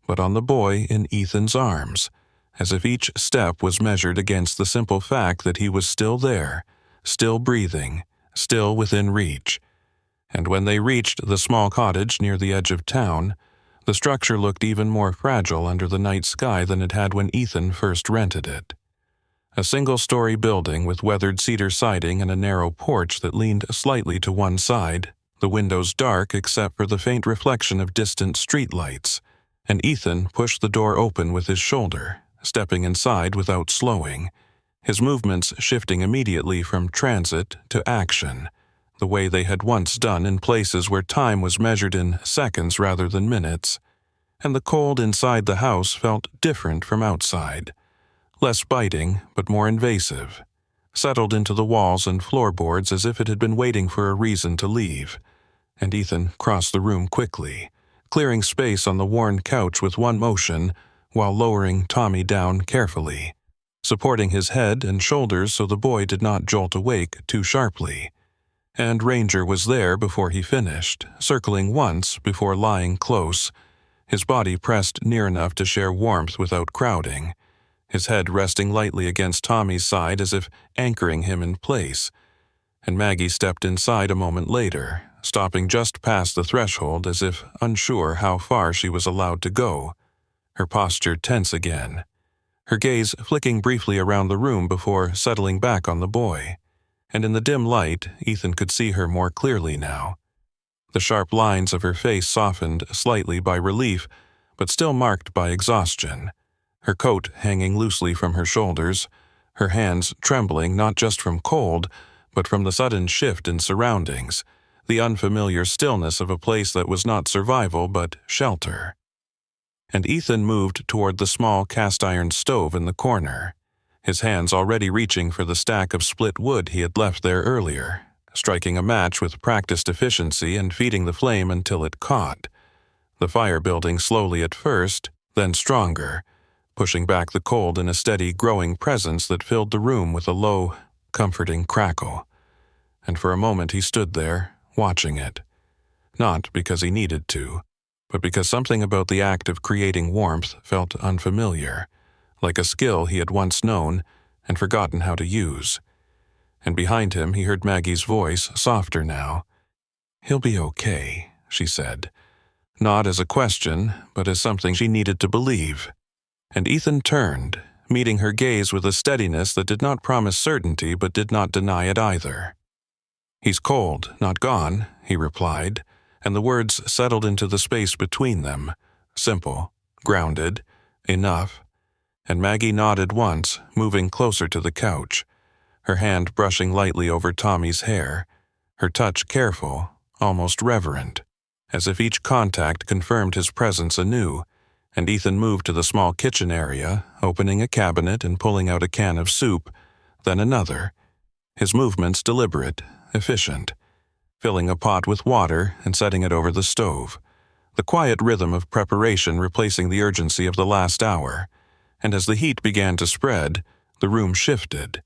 but on the boy in Ethan's arms, as if each step was measured against the simple fact that he was still there, still breathing, still within reach. And when they reached the small cottage near the edge of town, the structure looked even more fragile under the night sky than it had when Ethan first rented it. A single-story building with weathered cedar siding and a narrow porch that leaned slightly to one side, the windows dark except for the faint reflection of distant streetlights, and Ethan pushed the door open with his shoulder, stepping inside without slowing, his movements shifting immediately from transit to action, the way they had once done in places where time was measured in seconds rather than minutes, and the cold inside the house felt different from outside, less biting but more invasive, settled into the walls and floorboards as if it had been waiting for a reason to leave, and Ethan crossed the room quickly, clearing space on the worn couch with one motion while lowering Tommy down carefully, supporting his head and shoulders so the boy did not jolt awake too sharply. And Ranger was there before he finished, circling once before lying close, his body pressed near enough to share warmth without crowding, his head resting lightly against Tommy's side as if anchoring him in place. And Maggie stepped inside a moment later, stopping just past the threshold as if unsure how far she was allowed to go, her posture tense again, her gaze flicking briefly around the room before settling back on the boy. And in the dim light, Ethan could see her more clearly now. The sharp lines of her face softened slightly by relief, but still marked by exhaustion, her coat hanging loosely from her shoulders, her hands trembling not just from cold, but from the sudden shift in surroundings, the unfamiliar stillness of a place that was not survival but shelter. And Ethan moved toward the small cast-iron stove in the corner, his hands already reaching for the stack of split wood he had left there earlier, striking a match with practiced efficiency and feeding the flame until it caught, the fire building slowly at first, then stronger, pushing back the cold in a steady, growing presence that filled the room with a low, comforting crackle. And for a moment he stood there, watching it, not because he needed to, but because something about the act of creating warmth felt unfamiliar, like a skill he had once known and forgotten how to use. And behind him he heard Maggie's voice, softer now. "He'll be okay," she said, not as a question, but as something she needed to believe. And Ethan turned, meeting her gaze with a steadiness that did not promise certainty but did not deny it either. "He's cold, not gone," he replied, and the words settled into the space between them, simple, grounded, enough. And Maggie nodded once, moving closer to the couch, her hand brushing lightly over Tommy's hair, her touch careful, almost reverent, as if each contact confirmed his presence anew. And Ethan moved to the small kitchen area, opening a cabinet and pulling out a can of soup, then another, his movements deliberate, efficient, filling a pot with water and setting it over the stove, the quiet rhythm of preparation replacing the urgency of the last hour. And as the heat began to spread, the room shifted,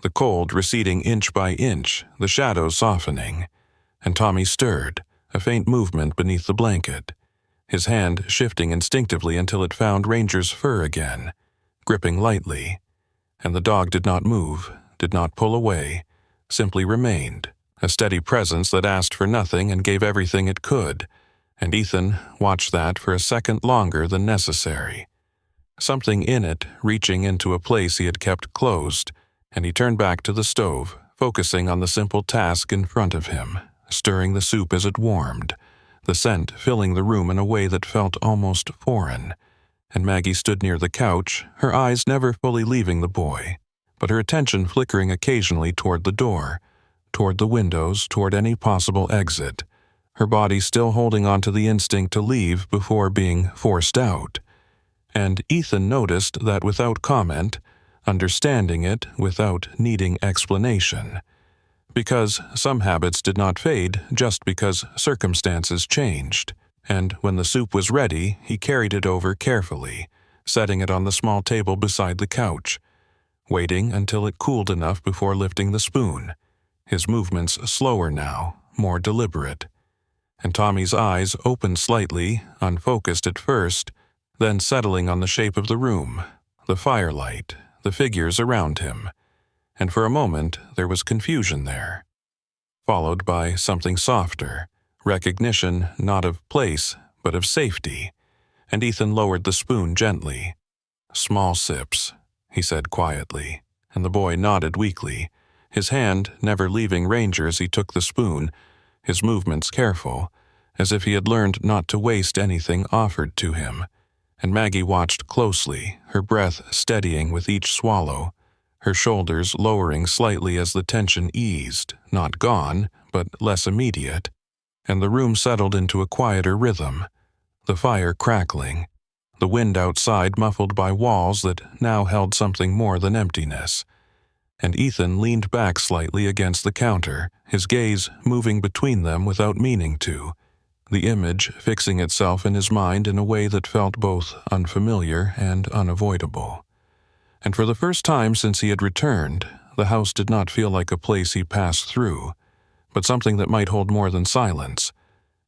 the cold receding inch by inch, the shadows softening, and Tommy stirred, a faint movement beneath the blanket, his hand shifting instinctively until it found Ranger's fur again, gripping lightly. And the dog did not move, did not pull away, simply remained, a steady presence that asked for nothing and gave everything it could, and Ethan watched that for a second longer than necessary. Something in it reaching into a place he had kept closed, and he turned back to the stove, focusing on the simple task in front of him, stirring the soup as it warmed, the scent filling the room in a way that felt almost foreign. And Maggie stood near the couch, her eyes never fully leaving the boy, but her attention flickering occasionally toward the door, toward the windows, toward any possible exit, her body still holding on to the instinct to leave before being forced out. And Ethan noticed that without comment, understanding it without needing explanation, because some habits did not fade just because circumstances changed, and when the soup was ready, he carried it over carefully, setting it on the small table beside the couch, waiting until it cooled enough before lifting the spoon, his movements slower now, more deliberate. and Tommy's eyes opened slightly, unfocused at first, then settling on the shape of the room, the firelight, the figures around him, and for a moment there was confusion there, followed by something softer, recognition not of place, but of safety, and Ethan lowered the spoon gently. "Small sips," he said quietly, and the boy nodded weakly, his hand never leaving Ranger as he took the spoon, his movements careful, as if he had learned not to waste anything offered to him. And Maggie watched closely, her breath steadying with each swallow, her shoulders lowering slightly as the tension eased, not gone, but less immediate, and the room settled into a quieter rhythm, the fire crackling, the wind outside muffled by walls that now held something more than emptiness. And Ethan leaned back slightly against the counter, his gaze moving between them without meaning to, the image fixing itself in his mind in a way that felt both unfamiliar and unavoidable. And for the first time since he had returned, the house did not feel like a place he passed through, but something that might hold more than silence.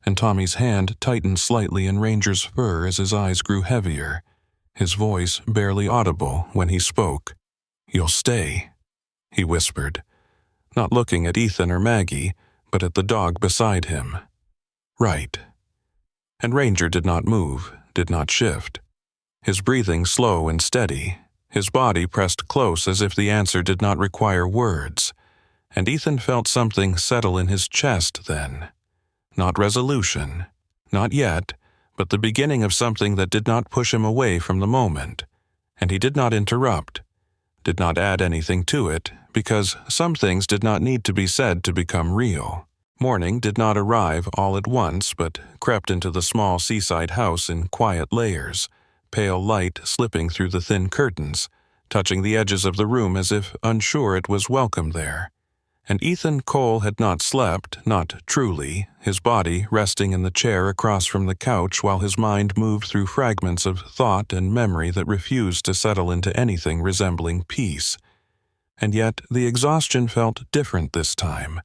And Tommy's hand tightened slightly in Ranger's fur as his eyes grew heavier, his voice barely audible when he spoke. "You'll stay," he whispered, not looking at Ethan or Maggie, but at the dog beside him. "Right." And Ranger did not move, did not shift. His breathing slow and steady, his body pressed close as if the answer did not require words, and Ethan felt something settle in his chest then. Not resolution, not yet, but the beginning of something that did not push him away from the moment, and he did not interrupt, did not add anything to it, because some things did not need to be said to become real. Morning did not arrive all at once, but crept into the small seaside house in quiet layers, pale light slipping through the thin curtains, touching the edges of the room as if unsure it was welcome there. And Ethan Cole had not slept, not truly, his body resting in the chair across from the couch while his mind moved through fragments of thought and memory that refused to settle into anything resembling peace. And yet the exhaustion felt different this time,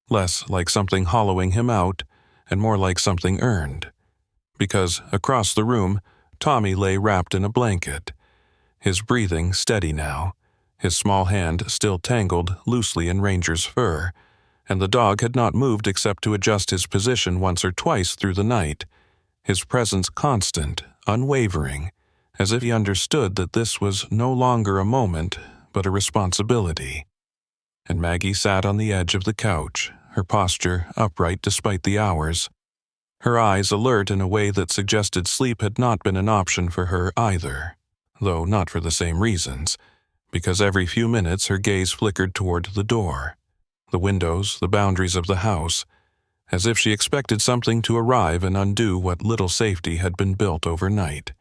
less like something hollowing him out and more like something earned. Because across the room, Tommy lay wrapped in a blanket, his breathing steady now, his small hand still tangled loosely in Ranger's fur, and the dog had not moved except to adjust his position once or twice through the night, his presence constant, unwavering, as if he understood that this was no longer a moment, but a responsibility. And Maggie sat on the edge of the couch, her posture upright despite the hours, her eyes alert in a way that suggested sleep had not been an option for her either, though not for the same reasons, because every few minutes her gaze flickered toward the door, the windows, the boundaries of the house, as if she expected something to arrive and undo what little safety had been built overnight.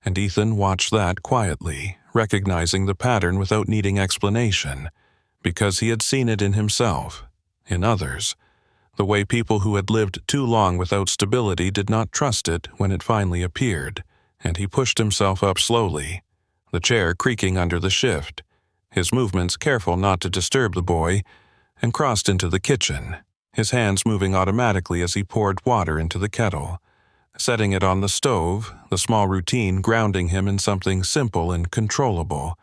And Ethan watched that quietly, recognizing the pattern without needing explanation, because he had seen it in himself, in others, the way people who had lived too long without stability did not trust it when it finally appeared, and he pushed himself up slowly, the chair creaking under the shift, his movements careful not to disturb the boy, and crossed into the kitchen, his hands moving automatically as he poured water into the kettle, setting it on the stove, the small routine grounding him in something simple and controllable.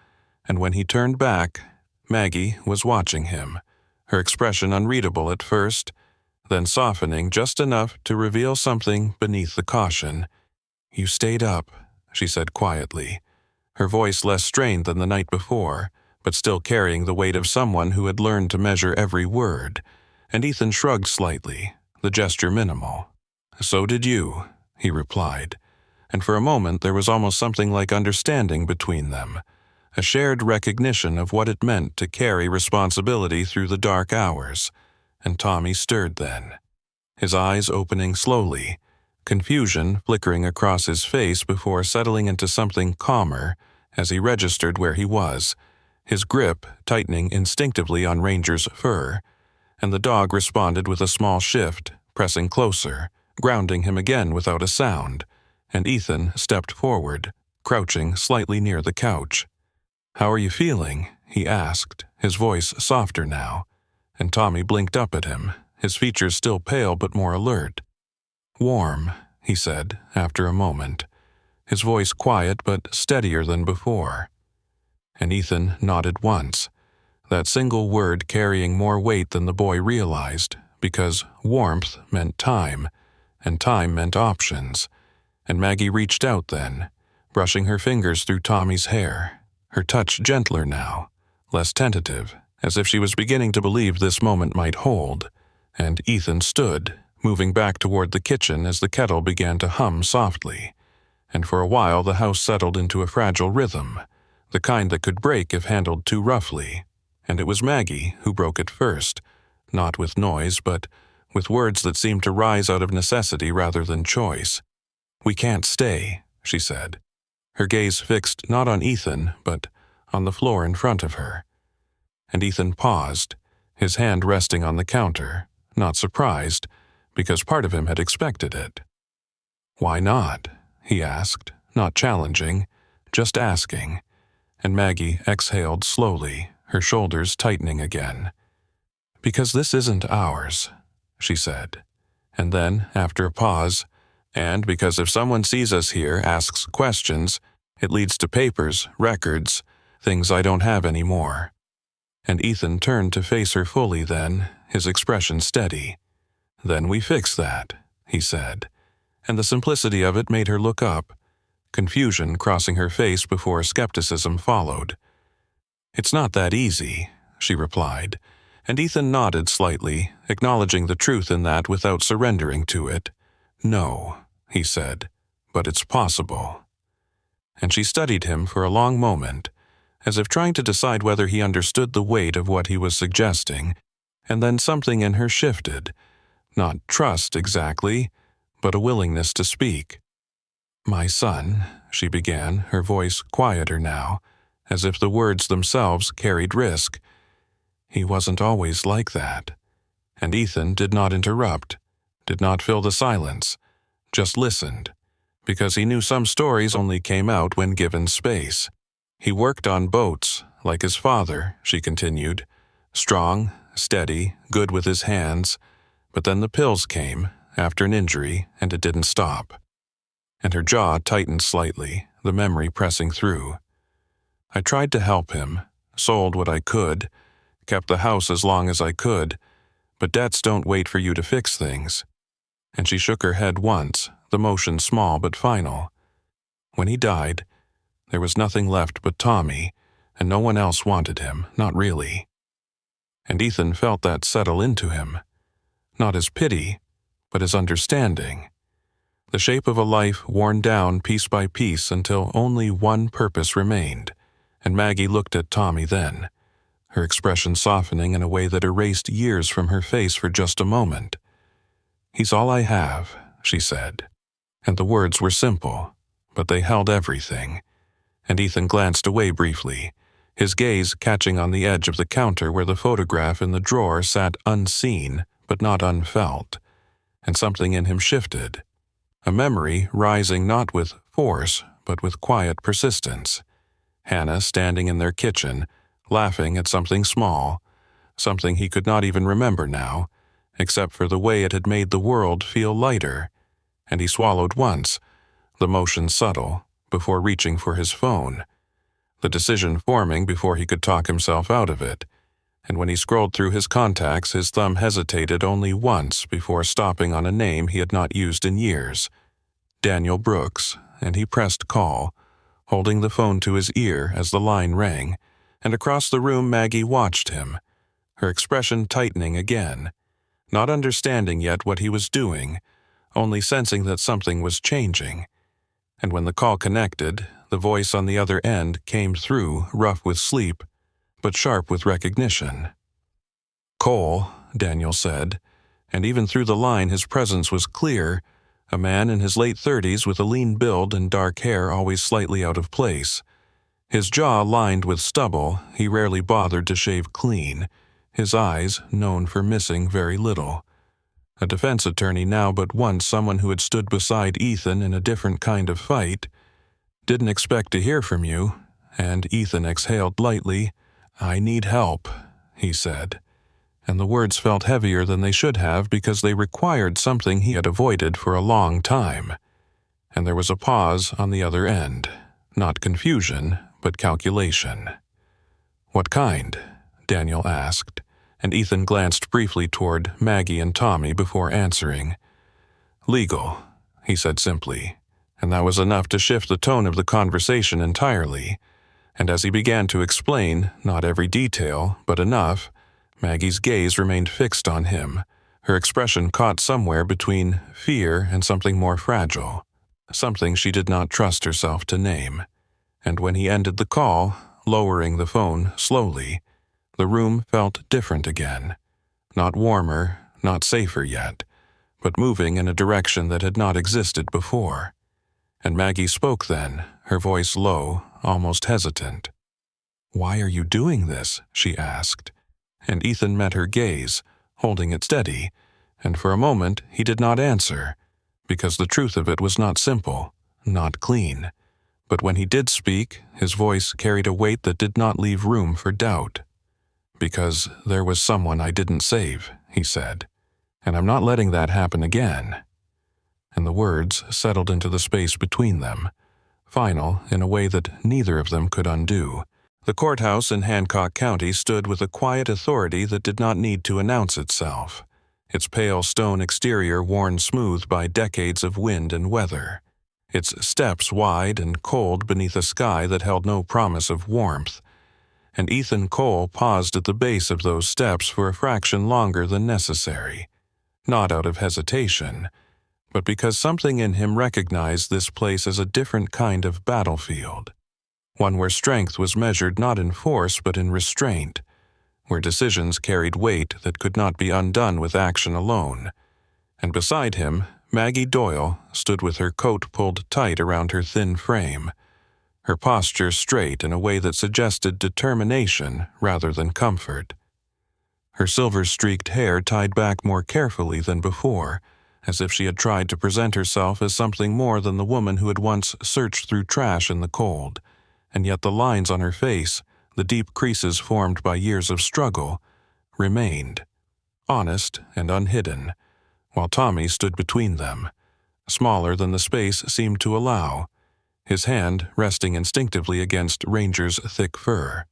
And when he turned back, Maggie was watching him, her expression unreadable at first, then softening just enough to reveal something beneath the caution. "You stayed up," she said quietly, her voice less strained than the night before, but still carrying the weight of someone who had learned to measure every word, and Ethan shrugged slightly, the gesture minimal. "So did you," he replied, and for a moment there was almost something like understanding between them, a shared recognition of what it meant to carry responsibility through the dark hours, and Tommy stirred then, his eyes opening slowly, confusion flickering across his face before settling into something calmer as he registered where he was, his grip tightening instinctively on Ranger's fur, and the dog responded with a small shift, pressing closer, grounding him again without a sound, and Ethan stepped forward, crouching slightly near the couch. "How are you feeling?" he asked, his voice softer now, and Tommy blinked up at him, his features still pale but more alert. "Warm," he said after a moment, his voice quiet but steadier than before. And Ethan nodded once, that single word carrying more weight than the boy realized, because warmth meant time, and time meant options. And Maggie reached out then, brushing her fingers through Tommy's hair, her touch gentler now, less tentative, as if she was beginning to believe this moment might hold. And Ethan stood, moving back toward the kitchen as the kettle began to hum softly. And for a while the house settled into a fragile rhythm, the kind that could break if handled too roughly. And it was Maggie who broke it first, not with noise, but with words that seemed to rise out of necessity rather than choice. "We can't stay," she said, her gaze fixed not on Ethan, but on the floor in front of her. And Ethan paused, his hand resting on the counter, not surprised, because part of him had expected it. "Why not?" he asked, not challenging, just asking. And Maggie exhaled slowly, her shoulders tightening again. "Because this isn't ours," she said. And then, after a pause, "And because if someone sees us here, asks questions, it leads to papers, records, things I don't have anymore." And Ethan turned to face her fully then, his expression steady. "Then we fix that," he said, and the simplicity of it made her look up, confusion crossing her face before skepticism followed. "It's not that easy," she replied, and Ethan nodded slightly, acknowledging the truth in that without surrendering to it. "No," he said, "but it's possible." And she studied him for a long moment, as if trying to decide whether he understood the weight of what he was suggesting, and then something in her shifted, not trust exactly, but a willingness to speak. "My son," she began, her voice quieter now, as if the words themselves carried risk. "He wasn't always like that." And Ethan did not interrupt, did not fill the silence, just listened, because he knew some stories only came out when given space. "He worked on boats, like his father," she continued, "strong, steady, good with his hands, but then the pills came, after an injury, and it didn't stop." And her jaw tightened slightly, the memory pressing through. "I tried to help him, sold what I could, kept the house as long as I could, but debts don't wait for you to fix things." And she shook her head once, the motion small but final. "When he died, there was nothing left but Tommy, and no one else wanted him, not really." And Ethan felt that settle into him, not as pity, but as understanding. The shape of a life worn down piece by piece until only one purpose remained, and Maggie looked at Tommy then, her expression softening in a way that erased years from her face for just a moment. "He's all I have," she said, and the words were simple, but they held everything. And Ethan glanced away briefly, his gaze catching on the edge of the counter where the photograph in the drawer sat unseen but not unfelt, and something in him shifted, a memory rising not with force but with quiet persistence. Hannah standing in their kitchen, laughing at something small, something he could not even remember now, except for the way it had made the world feel lighter, and he swallowed once, the motion subtle, before reaching for his phone, the decision forming before he could talk himself out of it, and when he scrolled through his contacts his thumb hesitated only once before stopping on a name he had not used in years, Daniel Brooks, and he pressed call, holding the phone to his ear as the line rang, and across the room Maggie watched him, her expression tightening again, not understanding yet what he was doing, only sensing that something was changing. And when the call connected, the voice on the other end came through, rough with sleep, but sharp with recognition. "Cole," Daniel said, and even through the line his presence was clear, a man in his late 30s with a lean build and dark hair always slightly out of place. His jaw lined with stubble, he rarely bothered to shave clean, his eyes known for missing very little. A defense attorney now, but once someone who had stood beside Ethan in a different kind of fight. "Didn't expect to hear from you," and Ethan exhaled lightly. "I need help," he said. and the words felt heavier than they should have because they required something he had avoided for a long time. And there was a pause on the other end, not confusion, but calculation. "What kind?" Daniel asked, and Ethan glanced briefly toward Maggie and Tommy before answering. "Legal," he said simply, and that was enough to shift the tone of the conversation entirely. And as he began to explain, not every detail, but enough, Maggie's gaze remained fixed on him, her expression caught somewhere between fear and something more fragile, something she did not trust herself to name. And when he ended the call, lowering the phone slowly, the room felt different again. Not warmer, not safer yet, but moving in a direction that had not existed before. And Maggie spoke then, her voice low, almost hesitant. "Why are you doing this?" she asked. And Ethan met her gaze, holding it steady, and for a moment he did not answer, because the truth of it was not simple, not clean. But when he did speak, his voice carried a weight that did not leave room for doubt. "Because there was someone I didn't save," he said, "and I'm not letting that happen again." And the words settled into the space between them, final in a way that neither of them could undo. The courthouse in Hancock County stood with a quiet authority that did not need to announce itself, its pale stone exterior worn smooth by decades of wind and weather, its steps wide and cold beneath a sky that held no promise of warmth. And Ethan Cole paused at the base of those steps for a fraction longer than necessary, not out of hesitation, but because something in him recognized this place as a different kind of battlefield, one where strength was measured not in force but in restraint, where decisions carried weight that could not be undone with action alone. And beside him, Maggie Doyle stood with her coat pulled tight around her thin frame, her posture straight in a way that suggested determination rather than comfort. Her silver-streaked hair tied back more carefully than before, as if she had tried to present herself as something more than the woman who had once searched through trash in the cold, and yet the lines on her face, the deep creases formed by years of struggle, remained, honest and unhidden, while Tommy stood between them, smaller than the space seemed to allow, his hand resting instinctively against Ranger's thick fur.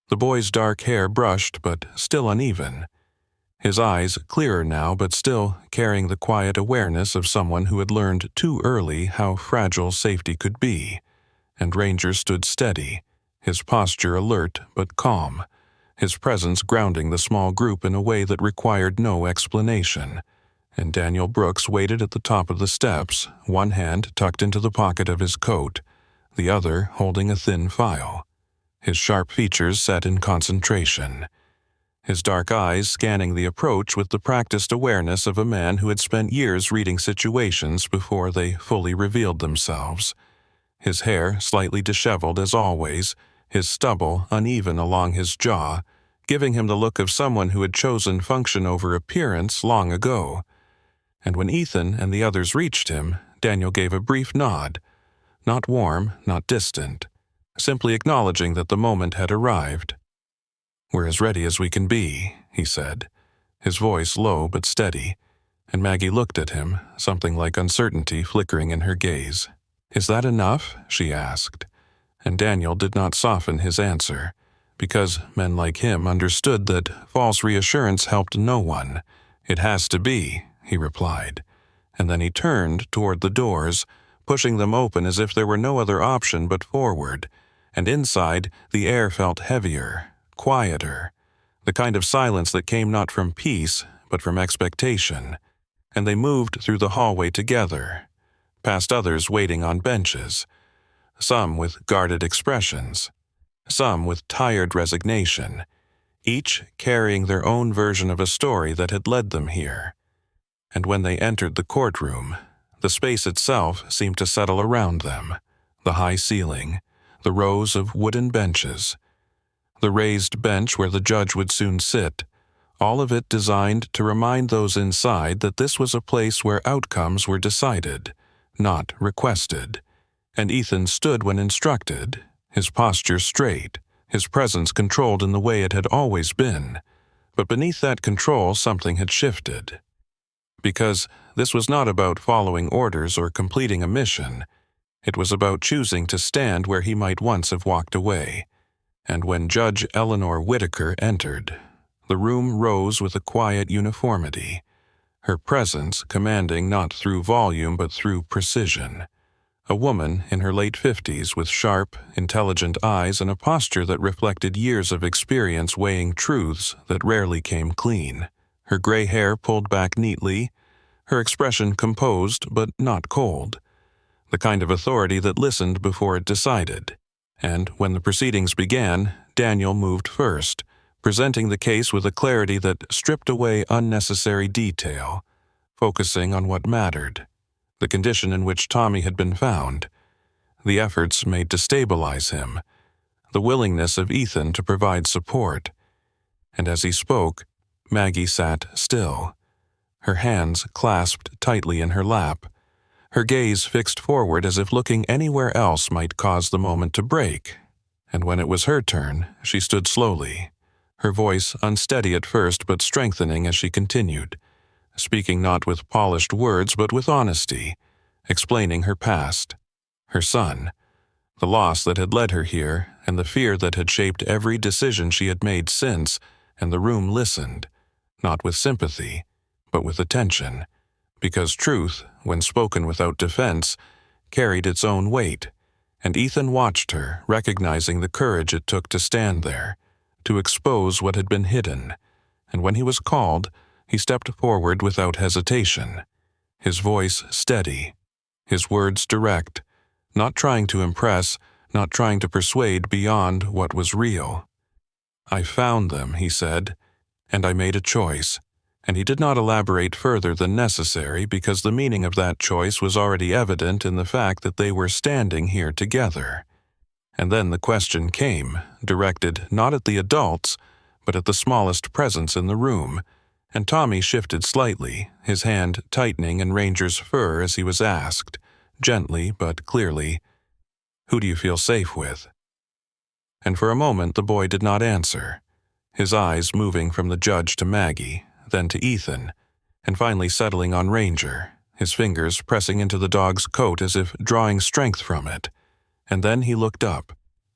The boy's dark hair brushed but still uneven, his eyes clearer now but still carrying the quiet awareness of someone who had learned too early how fragile safety could be. And Ranger stood steady, his posture alert but calm, his presence grounding the small group in a way that required no explanation. And Daniel Brooks waited at the top of the steps, one hand tucked into the pocket of his coat, the other holding a thin file, his sharp features set in concentration, his dark eyes scanning the approach with the practiced awareness of a man who had spent years reading situations before they fully revealed themselves. His hair slightly disheveled as always, his stubble uneven along his jaw, giving him the look of someone who had chosen function over appearance long ago. And when Ethan and the others reached him, Daniel gave a brief nod, not warm, not distant, simply acknowledging that the moment had arrived. "We're as ready as we can be," he said, his voice low but steady, and Maggie looked at him, something like uncertainty flickering in her gaze. "Is that enough?" she asked, and Daniel did not soften his answer, because men like him understood that false reassurance helped no one. "It has to be," he replied, and then he turned toward the doors, pushing them open as if there were no other option but forward, and inside the air felt heavier, quieter, the kind of silence that came not from peace but from expectation. And they moved through the hallway together, past others waiting on benches, some with guarded expressions, some with tired resignation, each carrying their own version of a story that had led them here. And when they entered the courtroom, the space itself seemed to settle around them, the high ceiling, the rows of wooden benches, the raised bench where the judge would soon sit, all of it designed to remind those inside that this was a place where outcomes were decided, not requested. And Ethan stood when instructed, his posture straight, his presence controlled in the way it had always been, But beneath that control, something had shifted. Because this was not about following orders or completing a mission. It was about choosing to stand where he might once have walked away. And when Judge Eleanor Whitaker entered, the room rose with a quiet uniformity, her presence commanding not through volume but through precision. A woman in her late 50s with sharp, intelligent eyes and a posture that reflected years of experience weighing truths that rarely came clean. Her gray hair pulled back neatly, her expression composed but not cold, the kind of authority that listened before it decided. And when the proceedings began, Daniel moved first, presenting the case with a clarity that stripped away unnecessary detail, focusing on what mattered: the condition in which Tommy had been found, the efforts made to stabilize him, the willingness of Ethan to provide support. And as he spoke, Maggie sat still, her hands clasped tightly in her lap, her gaze fixed forward as if looking anywhere else might cause the moment to break. And when it was her turn, she stood slowly, her voice unsteady at first but strengthening as she continued, speaking not with polished words but with honesty, explaining her past, her son, the loss that had led her here, and the fear that had shaped every decision she had made since. And the room listened, not with sympathy, but with attention, because truth, when spoken without defense, carried its own weight. And Ethan watched her, recognizing the courage it took to stand there, to expose what had been hidden. And when he was called, he stepped forward without hesitation, his voice steady, his words direct, not trying to impress, not trying to persuade beyond what was real. "I found them," he said, "and I made a choice." And he did not elaborate further than necessary because the meaning of that choice was already evident in the fact that they were standing here together. And then the question came, directed not at the adults, but at the smallest presence in the room, and Tommy shifted slightly, his hand tightening in Ranger's fur as he was asked, gently but clearly, "Who do you feel safe with?" And for a moment the boy did not answer, his eyes moving from the judge to Maggie, then to Ethan, and finally settling on Ranger, his fingers pressing into the dog's coat as if drawing strength from it. And then he looked up,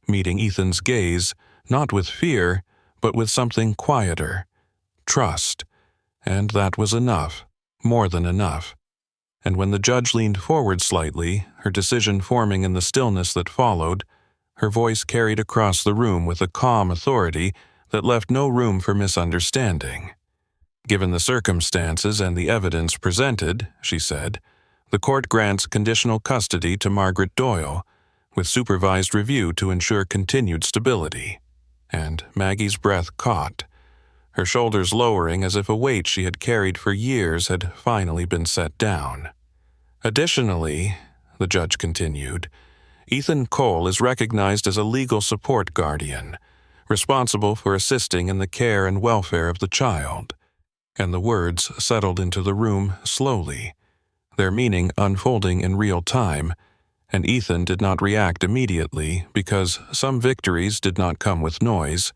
meeting Ethan's gaze, not with fear, but with something quieter, trust. And that was enough, more than enough. And when the judge leaned forward slightly, her decision forming in the stillness that followed, her voice carried across the room with a calm authority that left no room for misunderstanding. "Given the circumstances and the evidence presented," she said, "the court grants conditional custody to Margaret Doyle, with supervised review to ensure continued stability." And Maggie's breath caught, her shoulders lowering as if a weight she had carried for years had finally been set down. "Additionally," the judge continued, "Ethan Cole is recognized as a legal support guardian, responsible for assisting in the care and welfare of the child." And the words settled into the room slowly, their meaning unfolding in real time, and Ethan did not react immediately because some victories did not come with noise.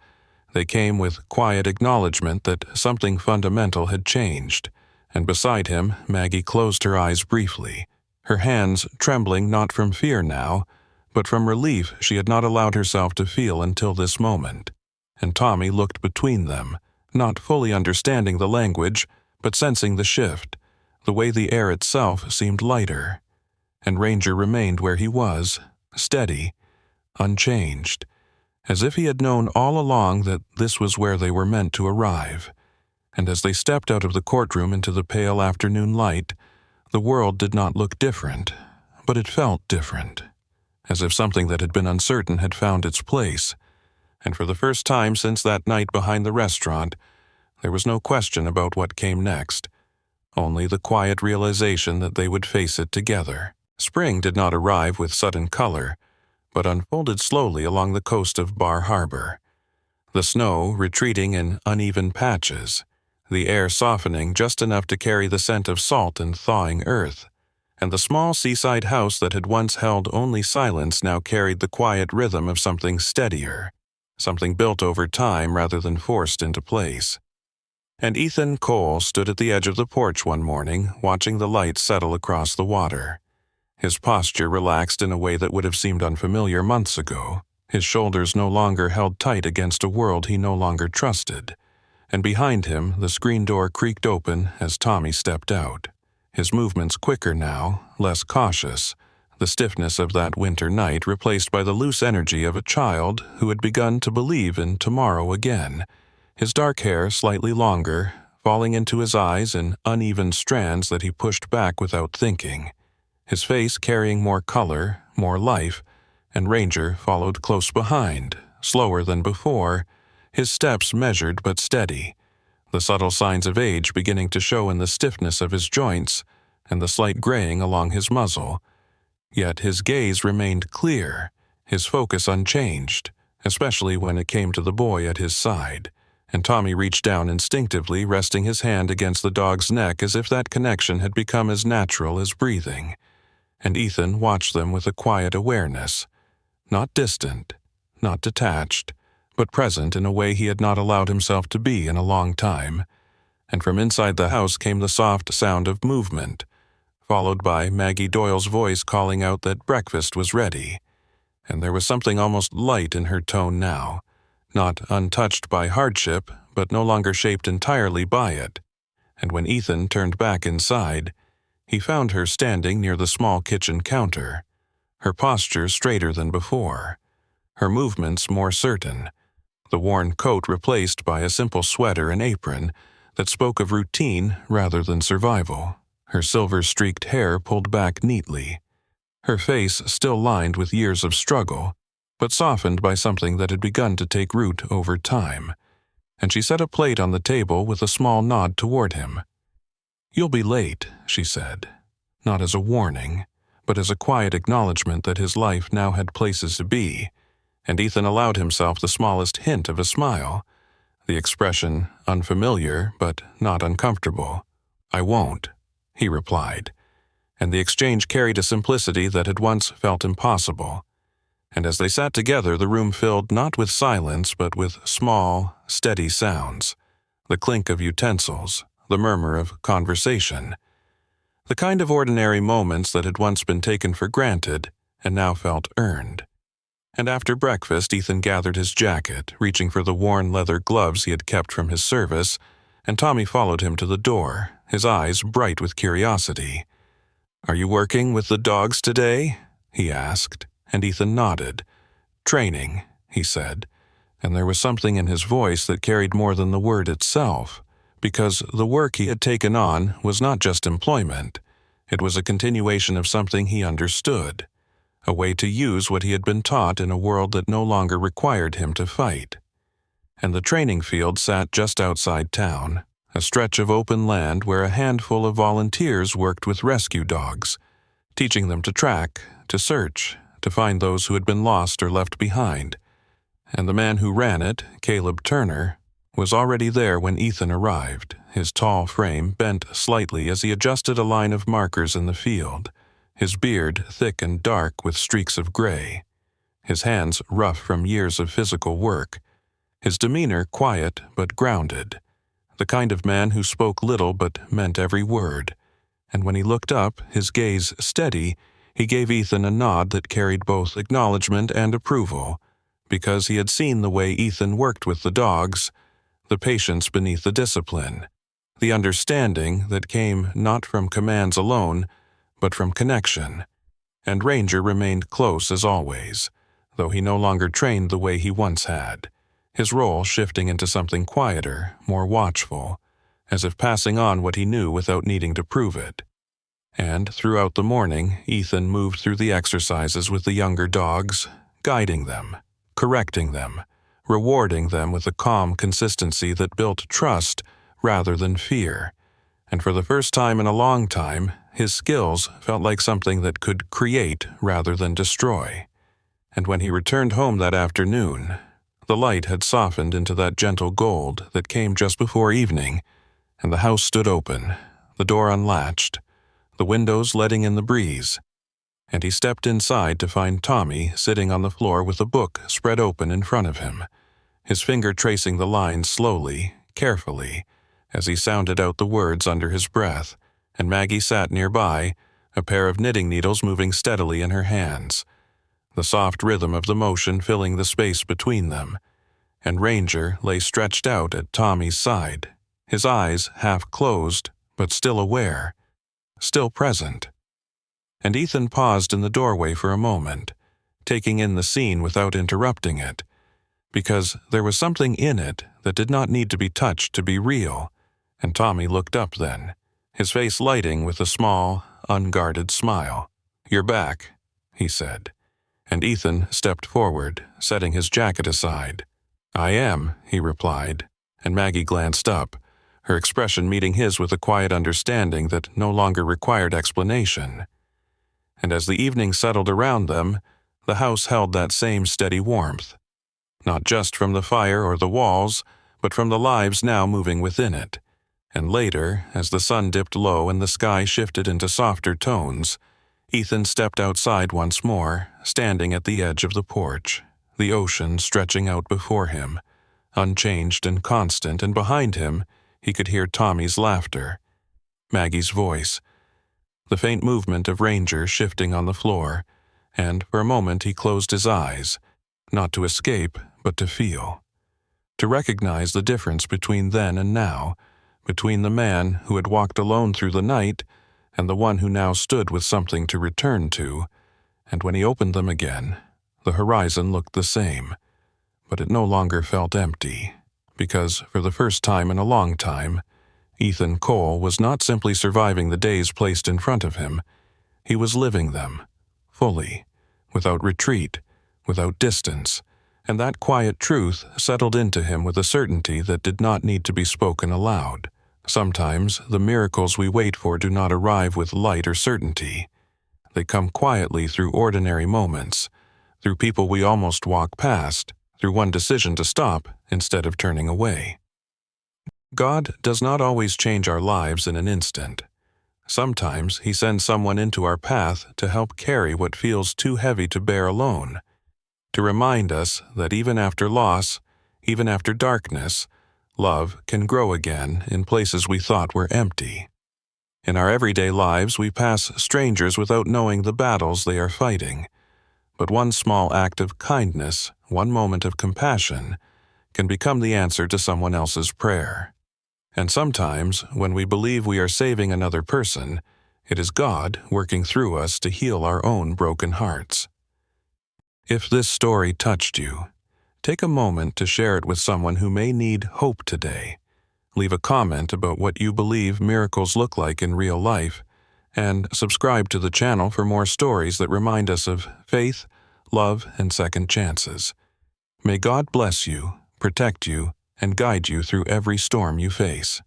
They came with quiet acknowledgement that something fundamental had changed, and beside him Maggie closed her eyes briefly, her hands trembling not from fear now, but from relief she had not allowed herself to feel until this moment. And Tommy looked between them, not fully understanding the language, but sensing the shift, the way the air itself seemed lighter. And Ranger remained where he was, steady, unchanged, as if he had known all along that this was where they were meant to arrive. And as they stepped out of the courtroom into the pale afternoon light, the world did not look different, but it felt different, as if something that had been uncertain had found its place. And for the first time since that night behind the restaurant, there was no question about what came next, only the quiet realization that they would face it together. Spring did not arrive with sudden color, but unfolded slowly along the coast of Bar Harbor, the snow retreating in uneven patches, the air softening just enough to carry the scent of salt and thawing earth, and the small seaside house that had once held only silence now carried the quiet rhythm of something steadier, something built over time rather than forced into place. And Ethan Cole stood at the edge of the porch one morning, watching the light settle across the water. His posture relaxed in a way that would have seemed unfamiliar months ago. His shoulders no longer held tight against a world he no longer trusted. And behind him, the screen door creaked open as Tommy stepped out. His movements quicker now, less cautious, the stiffness of that winter night replaced by the loose energy of a child who had begun to believe in tomorrow again. His dark hair slightly longer, falling into his eyes in uneven strands that he pushed back without thinking. His face carrying more color, more life, and Ranger followed close behind, slower than before, his steps measured but steady, the subtle signs of age beginning to show in the stiffness of his joints and the slight graying along his muzzle. Yet his gaze remained clear, his focus unchanged, especially when it came to the boy at his side, and Tommy reached down instinctively, resting his hand against the dog's neck as if that connection had become as natural as breathing. And Ethan watched them with a quiet awareness, not distant, not detached, but present in a way he had not allowed himself to be in a long time. And from inside the house came the soft sound of movement, followed by Maggie Doyle's voice calling out that breakfast was ready. And there was something almost light in her tone now, not untouched by hardship, but no longer shaped entirely by it. And when Ethan turned back inside, he found her standing near the small kitchen counter, her posture straighter than before, her movements more certain, the worn coat replaced by a simple sweater and apron that spoke of routine rather than survival, her silver-streaked hair pulled back neatly, her face still lined with years of struggle, but softened by something that had begun to take root over time. And she set a plate on the table with a small nod toward him. "You'll be late," she said, not as a warning, but as a quiet acknowledgement that his life now had places to be, and Ethan allowed himself the smallest hint of a smile, the expression unfamiliar but not uncomfortable. "I won't," he replied, and the exchange carried a simplicity that had once felt impossible. And as they sat together, the room filled not with silence but with small, steady sounds, the clink of utensils, the murmur of conversation, the kind of ordinary moments that had once been taken for granted and now felt earned. And after breakfast, Ethan gathered his jacket, reaching for the worn leather gloves he had kept from his service, and Tommy followed him to the door, his eyes bright with curiosity. "Are you working with the dogs today?" he asked, and Ethan nodded. "Training," he said, and there was something in his voice that carried more than the word itself, because the work he had taken on was not just employment. It was a continuation of something he understood, a way to use what he had been taught in a world that no longer required him to fight. And the training field sat just outside town, a stretch of open land where a handful of volunteers worked with rescue dogs, teaching them to track, to search, to find those who had been lost or left behind. And the man who ran it, Caleb Turner, was already there when Ethan arrived, his tall frame bent slightly as he adjusted a line of markers in the field, his beard thick and dark with streaks of gray, his hands rough from years of physical work, his demeanor quiet but grounded, the kind of man who spoke little but meant every word. And when he looked up, his gaze steady, he gave Ethan a nod that carried both acknowledgement and approval, because he had seen the way Ethan worked with the dogs, the patience beneath the discipline, the understanding that came not from commands alone, but from connection. And Ranger remained close as always, though he no longer trained the way he once had, his role shifting into something quieter, more watchful, as if passing on what he knew without needing to prove it. And throughout the morning, Ethan moved through the exercises with the younger dogs, guiding them, correcting them, rewarding them with a calm consistency that built trust rather than fear. And for the first time in a long time, his skills felt like something that could create rather than destroy. And when he returned home that afternoon, the light had softened into that gentle gold that came just before evening, and the house stood open, the door unlatched, the windows letting in the breeze, and he stepped inside to find Tommy sitting on the floor with a book spread open in front of him, his finger tracing the lines slowly, carefully, as he sounded out the words under his breath, and Maggie sat nearby, a pair of knitting needles moving steadily in her hands, the soft rhythm of the motion filling the space between them, and Ranger lay stretched out at Tommy's side, his eyes half closed but still aware, still present. And Ethan paused in the doorway for a moment, taking in the scene without interrupting it, because there was something in it that did not need to be touched to be real, and Tommy looked up then, his face lighting with a small, unguarded smile. "You're back," he said, and Ethan stepped forward, setting his jacket aside. "I am," he replied, and Maggie glanced up, her expression meeting his with a quiet understanding that no longer required explanation. And as the evening settled around them, the house held that same steady warmth, not just from the fire or the walls, but from the lives now moving within it. And later, as the sun dipped low and the sky shifted into softer tones, Ethan stepped outside once more, standing at the edge of the porch, the ocean stretching out before him, unchanged and constant, and behind him he could hear Tommy's laughter, Maggie's voice, the faint movement of Ranger shifting on the floor, and for a moment he closed his eyes, not to escape, but to feel, to recognize the difference between then and now, between the man who had walked alone through the night and the one who now stood with something to return to. And when he opened them again, the horizon looked the same, but it no longer felt empty, because for the first time in a long time, Ethan Cole was not simply surviving the days placed in front of him, he was living them, fully, without retreat, without distance, and that quiet truth settled into him with a certainty that did not need to be spoken aloud. Sometimes the miracles we wait for do not arrive with light or certainty. They come quietly through ordinary moments, through people we almost walk past, through one decision to stop instead of turning away. God does not always change our lives in an instant. Sometimes He sends someone into our path to help carry what feels too heavy to bear alone, to remind us that even after loss, even after darkness, love can grow again in places we thought were empty. In our everyday lives, we pass strangers without knowing the battles they are fighting, but one small act of kindness, one moment of compassion, can become the answer to someone else's prayer. And sometimes, when we believe we are saving another person, it is God working through us to heal our own broken hearts. If this story touched you, take a moment to share it with someone who may need hope today. Leave a comment about what you believe miracles look like in real life, and subscribe to the channel for more stories that remind us of faith, love, and second chances. May God bless you, protect you, and guide you through every storm you face.